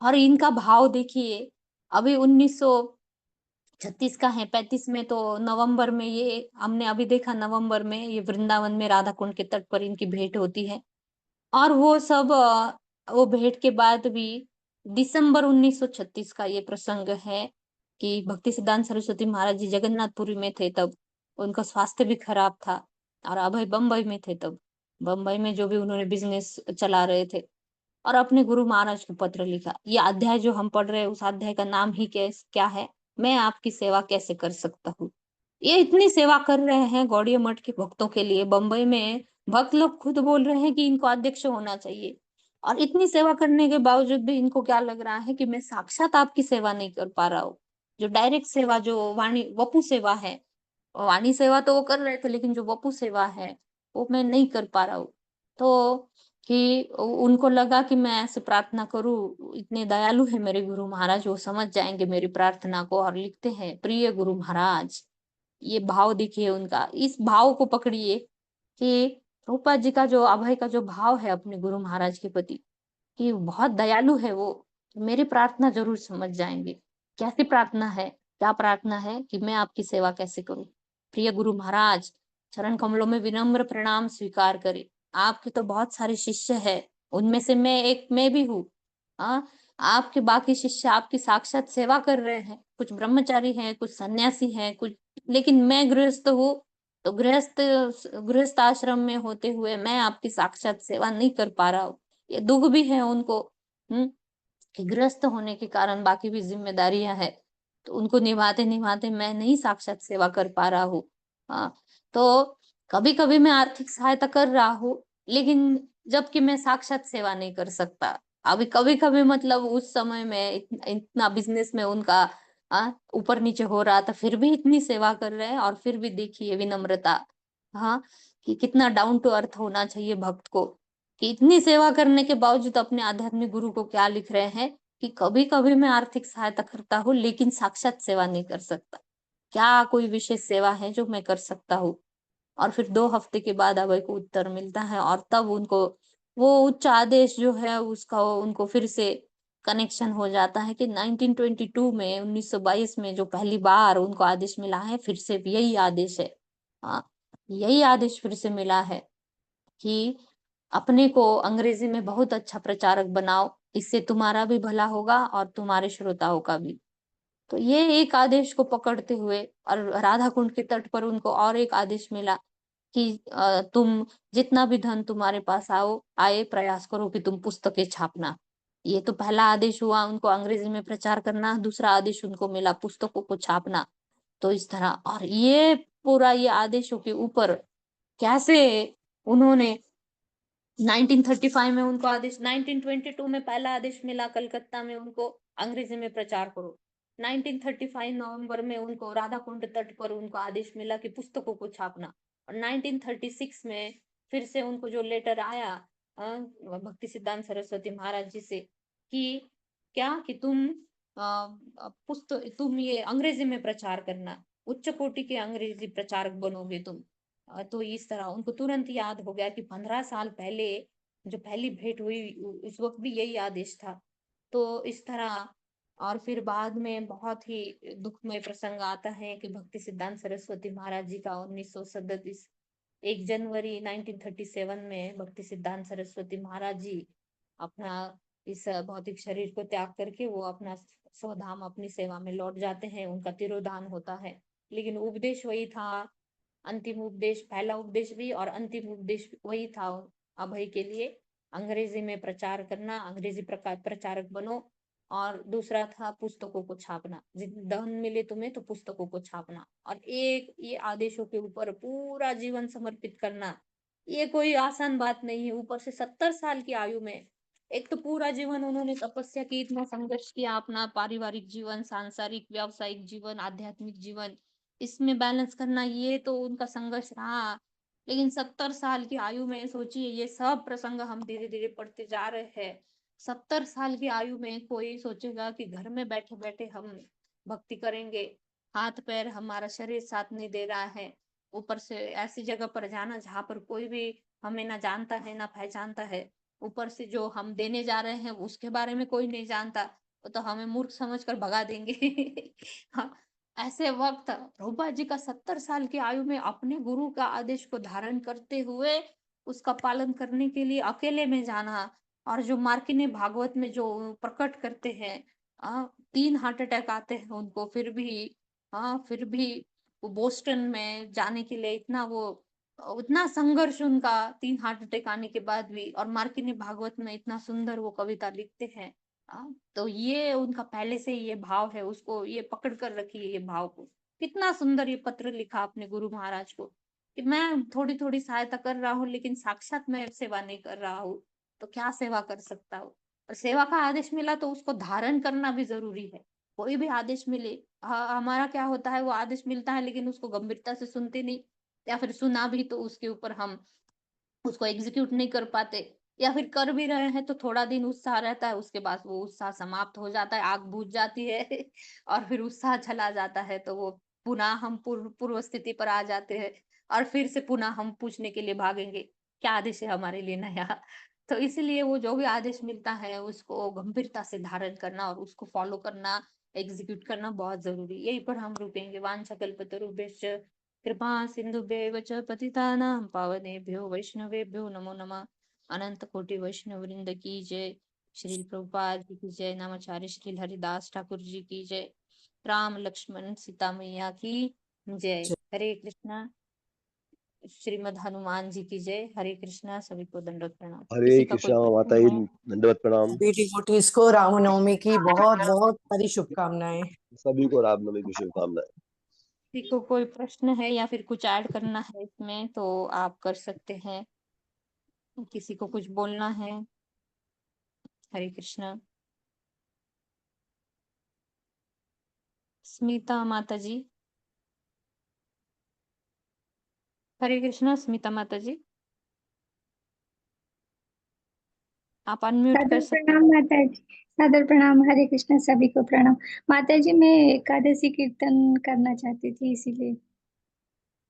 और इनका भाव देखिए, अभी 1936 का है, 35 में तो नवंबर में ये हमने अभी देखा, नवंबर में ये वृंदावन में राधा कुंड के तट पर इनकी भेंट होती है। और वो सब वो भेंट के बाद भी दिसंबर 1936 का ये प्रसंग है कि भक्ति सिद्धांत सरस्वती महाराज जी जगन्नाथपुरी में थे तब, उनका स्वास्थ्य भी खराब था, और अभय बम्बई में थे तब, बम्बई में जो भी उन्होंने बिजनेस चला रहे थे, और अपने गुरु महाराज को पत्र लिखा। ये अध्याय जो हम पढ़ रहे हैं उस अध्याय का नाम ही क्या है, मैं आपकी सेवा कैसे कर सकता हूँ। ये इतनी सेवा कर रहे हैं गौड़िया मठ के भक्तों के लिए, बम्बई में भक्त लोग खुद बोल रहे हैं कि इनको अध्यक्ष होना चाहिए, और इतनी सेवा करने के बावजूद भी इनको क्या लग रहा है कि मैं साक्षात आपकी सेवा नहीं कर पा रहा हूँ। जो डायरेक्ट सेवा, जो वाणी वपु सेवा है, वाणी सेवा तो वो कर रहे थे, लेकिन जो वपु सेवा है वो मैं नहीं कर पा रहा हूँ। तो कि उनको लगा कि मैं ऐसे प्रार्थना करूं, इतने दयालु है मेरे गुरु महाराज, वो समझ जाएंगे मेरी प्रार्थना को, और लिखते हैं प्रिय गुरु महाराज। ये भाव देखिए उनका, इस भाव को पकड़िए कि रूपा जी का जो अभय का जो भाव है अपने गुरु महाराज के प्रति, कि बहुत दयालु है वो, मेरी प्रार्थना जरूर समझ जाएंगे। कैसी प्रार्थना है, क्या प्रार्थना है कि मैं आपकी सेवा कैसे करूं। प्रिय गुरु महाराज, चरण कमलों में विनम्र प्रणाम स्वीकार करें। आपके तो बहुत सारे शिष्य है, उनमें से मैं भी हूँ। हाँ, आपके बाकी शिष्य आपकी साक्षात सेवा कर रहे हैं, कुछ ब्रह्मचारी हैं, कुछ सन्यासी हैं, कुछ, लेकिन मैं गृहस्थ हूँ, तो गृहस्थ आश्रम में होते हुए मैं आपकी साक्षात सेवा नहीं कर पा रहा हूँ। ये दुख भी है उनको, कि गृहस्थ होने के कारण बाकी भी जिम्मेदारियां है, तो उनको निभाते निभाते मैं नहीं साक्षात सेवा कर पा रहा हूँ। हाँ, तो कभी कभी मैं आर्थिक सहायता कर रहा हूँ, लेकिन जबकि मैं साक्षात सेवा नहीं कर सकता। अभी कभी कभी मतलब उस समय में इतना बिजनेस में उनका ऊपर नीचे हो रहा था, फिर भी इतनी सेवा कर रहे हैं, और फिर भी देखिए विनम्रता, हाँ, कि कितना डाउन टू अर्थ होना चाहिए भक्त को, कि इतनी सेवा करने के बावजूद अपने आध्यात्मिक गुरु को क्या लिख रहे हैं कि कभी कभी मैं आर्थिक सहायता करता हूँ लेकिन साक्षात सेवा नहीं कर सकता। क्या कोई विशेष सेवा है जो मैं कर सकता हूँ। और फिर 2 हफ्ते के बाद अभय को उत्तर मिलता है, और तब उनको वो उच्च आदेश जो है उसका उनको फिर से कनेक्शन हो जाता है कि 1922 में 1922 में जो पहली बार उनको आदेश मिला है, फिर से यही आदेश है। हाँ, यही आदेश फिर से मिला है कि अपने को अंग्रेजी में बहुत अच्छा प्रचारक बनाओ, इससे तुम्हारा भी भला होगा और तुम्हारे श्रोताओं का भी। तो ये एक आदेश को पकड़ते हुए, और राधा कुंड के तट पर उनको और एक आदेश मिला कि तुम जितना भी धन तुम्हारे पास आए प्रयास करो कि तुम पुस्तकें छापना। ये तो पहला आदेश हुआ उनको अंग्रेजी में प्रचार करना, दूसरा आदेश उनको मिला पुस्तकों को छापना। तो इस तरह, और ये पूरा ये आदेशों के ऊपर कैसे उन्होंने 1935 में उनको आदेश, 1922 में पहला आदेश मिला कलकत्ता में उनको अंग्रेजी में प्रचार करो, 1935 नवंबर में उनको राधा कुंड तट पर उनको आदेश मिला कि पुस्तकों को छापना, और 1936 में फिर से उनको जो लेटर आया भक्ति सिद्धांत सरस्वती महाराज जी से कि क्या, कि तुम ये अंग्रेजी में प्रचार करना, उच्च कोटि के अंग्रेजी प्रचारक बनोगे तुम। तो इस तरह उनको तुरंत याद हो गया कि 15 साल पहले जो पहली भेंट हुई उस वक्त भी यही आदेश था। तो इस तरह, और फिर बाद में बहुत ही दुखमय प्रसंग आता है कि भक्ति सिद्धांत सरस्वती महाराज जी का 1937 1 जनवरी 1937 में भक्ति सिद्धांत सरस्वती महाराज जी अपना इस भौतिक शरीर को त्याग करके वो अपना स्वधाम अपनी सेवा में लौट जाते हैं, उनका तिरोधान होता है। लेकिन उपदेश वही था, अंतिम उपदेश, पहला उपदेश भी और अंतिम उपदेश वही था अभय के लिए अंग्रेजी में प्रचार करना, अंग्रेजी प्रचारक बनो। और दूसरा था पुस्तकों को छापना, धन मिले तुम्हें तो पुस्तकों को छापना। और एक ये आदेशों के ऊपर पूरा जीवन समर्पित करना, ये कोई आसान बात नहीं है। ऊपर से 70 साल की आयु में एक तो पूरा जीवन उन्होंने तपस्या की, इतना संघर्ष किया, अपना पारिवारिक जीवन, सांसारिक व्यावसायिक जीवन, आध्यात्मिक जीवन, इसमें बैलेंस करना, ये तो उनका संघर्ष रहा। लेकिन 70 साल की आयु में सोचिए, ये सब प्रसंग हम धीरे धीरे पढ़ते जा रहे हैं। 70 साल की आयु में कोई सोचेगा कि घर में बैठे बैठे हम भक्ति करेंगे, हाथ पैर हमारा शरीर साथ नहीं दे रहा है, ऊपर से ऐसी जगह पर जाना जहाँ पर कोई भी हमें ना जानता है ना पहचानता है, ऊपर से जो हम देने जा रहे हैं उसके बारे में कोई नहीं जानता, तो हमें मूर्ख समझकर भगा देंगे। हाँ, ऐसे वक्त प्रभुपाद जी का 70 साल की आयु में अपने गुरु का आदेश को धारण करते हुए उसका पालन करने के लिए अकेले में जाना, और जो मार्किनी भागवत में जो प्रकट करते हैं, 3 हार्ट अटैक आते हैं उनको, फिर भी वो बोस्टन में जाने के लिए उतना संघर्ष उनका, 3 हार्ट अटैक आने के बाद भी, और मार्किनी भागवत में इतना सुंदर वो कविता लिखते हैं। तो ये उनका पहले से ये भाव है, उसको ये पकड़ कर रखिए, ये भाव को। कितना सुंदर ये पत्र लिखा अपने गुरु महाराज को कि मैं थोड़ी थोड़ी सहायता कर रहा हूँ, लेकिन साक्षात मैं सेवा नहीं कर रहा हूँ, तो क्या सेवा कर सकता हूँ। और सेवा का आदेश मिला तो उसको धारण करना भी जरूरी है। कोई भी आदेश मिले, हमारा क्या होता है, वो आदेश मिलता है लेकिन उसको गंभीरता से सुनते नहीं, या फिर सुना भी तो उसके ऊपर हम उसको एग्जीक्यूट नहीं कर पाते, या फिर कर भी रहे हैं तो थोड़ा दिन उत्साह रहता है, उसके बाद वो उत्साह समाप्त हो जाता है, आग बुझ जाती है और फिर उत्साह चला जाता है, तो वो पुनः हम पूर्व स्थिति पर आ जाते हैं, और फिर से पुनः हम पूछने के लिए भागेंगे क्या आदेश है हमारे लिए नया। तो इसलिए वो जो भी आदेश मिलता है उसको गंभीरता से धारण करना और उसको फॉलो करना, एग्जीक्यूट करना बहुत जरूरी। यही पर हम रुकेंगे। वाञ्छकल्पतरुभ्यश्च कृपा सिन्धुभ्यैव च पतितानां पावनेभ्यो वैष्णवेभ्यो नमो नमः। अनंत कोटि वैष्णव वृंद की जय। श्री प्रभुपाद जी की जय। नामाचार्य श्री हरिदास ठाकुर जी की जय। राम लक्ष्मण सीता मैया की जय। हरे कृष्णा। श्रीमद् हनुमान जी की जय। हरे कृष्णा। सभी को दंडवत प्रणाम। हरे किसी का कोई कृष्णा प्रश्न माता जी, है? दंडवत प्रणाम। सभी डिवोटीज को रामनवमी की बहुत बहुत सारी शुभकामनाएं। सभी को रामनवमी की शुभकामनाएं। किसी को कोई प्रश्न है या फिर कुछ ऐड करना है इसमें तो आप कर सकते हैं। किसी को कुछ बोलना है? हरे कृष्णा। स्मिता माता जी। हरे कृष्णा। स्मिता माता जी, आप अनम्यूट कर सादर सकते प्रणाम माता जी। सादर प्रणाम। हरे कृष्ण। सभी को प्रणाम। माता जी, मैं एकादशी कीर्तन करना चाहती थी, इसीलिए।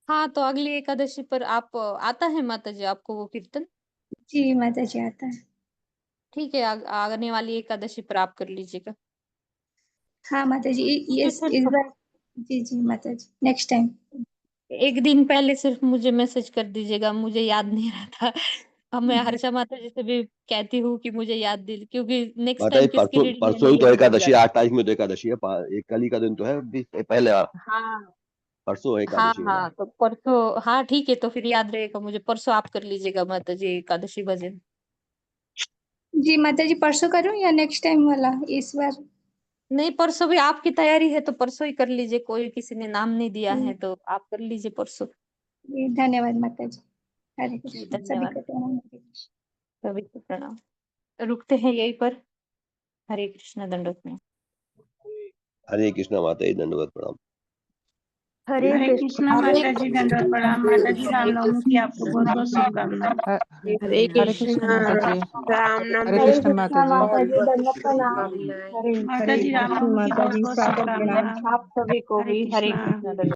हाँ, तो अगली एकादशी पर आप आता है माता जी आपको वो कीर्तन? जी माता जी, आता है। ठीक है, आने वाली एकादशी पर आप कर लीजिएगा। हाँ माता जी, ये इस बार। जी जी माता जी, नेक्स्ट टाइम। एक दिन पहले सिर्फ मुझे मैसेज कर दीजिएगा, मुझे याद नहीं रहता। अब मैं हर्षा माता जी से भी कहती हूँ कि मुझे याद दे, क्योंकि नेक्स्ट माता जी टाइम किसकी रीडिंग है परसों ही मुझे तो भी भूल एकादशी, जाती। 8 तारीख में तो एकादशी है। एक कल ही का दिन तो है, पहले हाँ परसों हाँ एकादशी है ना। हाँ, तो परसों, हाँ ठीक है, तो फिर याद रहेगा मुझे। परसों आप कर लीजिएगा माता जी एकादशी भजन। जी माता जी, परसों करूँ या नेक्स्ट टाइम वाला इस बार? नहीं, परसों भी आपकी तैयारी है तो परसों ही कर लीजिए। कोई किसी ने नाम नहीं दिया है तो आप कर लीजिए परसों। जी, धन्यवाद माता जी। हरे कृष्ण। सभी धन्यवाद। को प्रणाम। सभी को प्रणाम। रुकते हैं यहीं पर। हरे कृष्ण। दंडवत में। हरे कृष्णा माता जी, दंडवत प्रणाम। हरे हरे कृष्ण। कृष्णा माता जी, दंडवत प्रणाम। माता जी, रामनवमी की आपको बहुत बहुत शुभकामनाएं। हरे कृष्ण माता जी। हरे हरे कृष्ण माता कृष्णा जी। माता जी, दंडवत प्रणाम। माता हरे जी, कृष्ण रामनवमी की माता बहुत जी, बहुत सादर प्रणाम। शुभकामनाएं। आप सभी को हरे भी हरे कृष्णा। कृष्ण। दंडवत।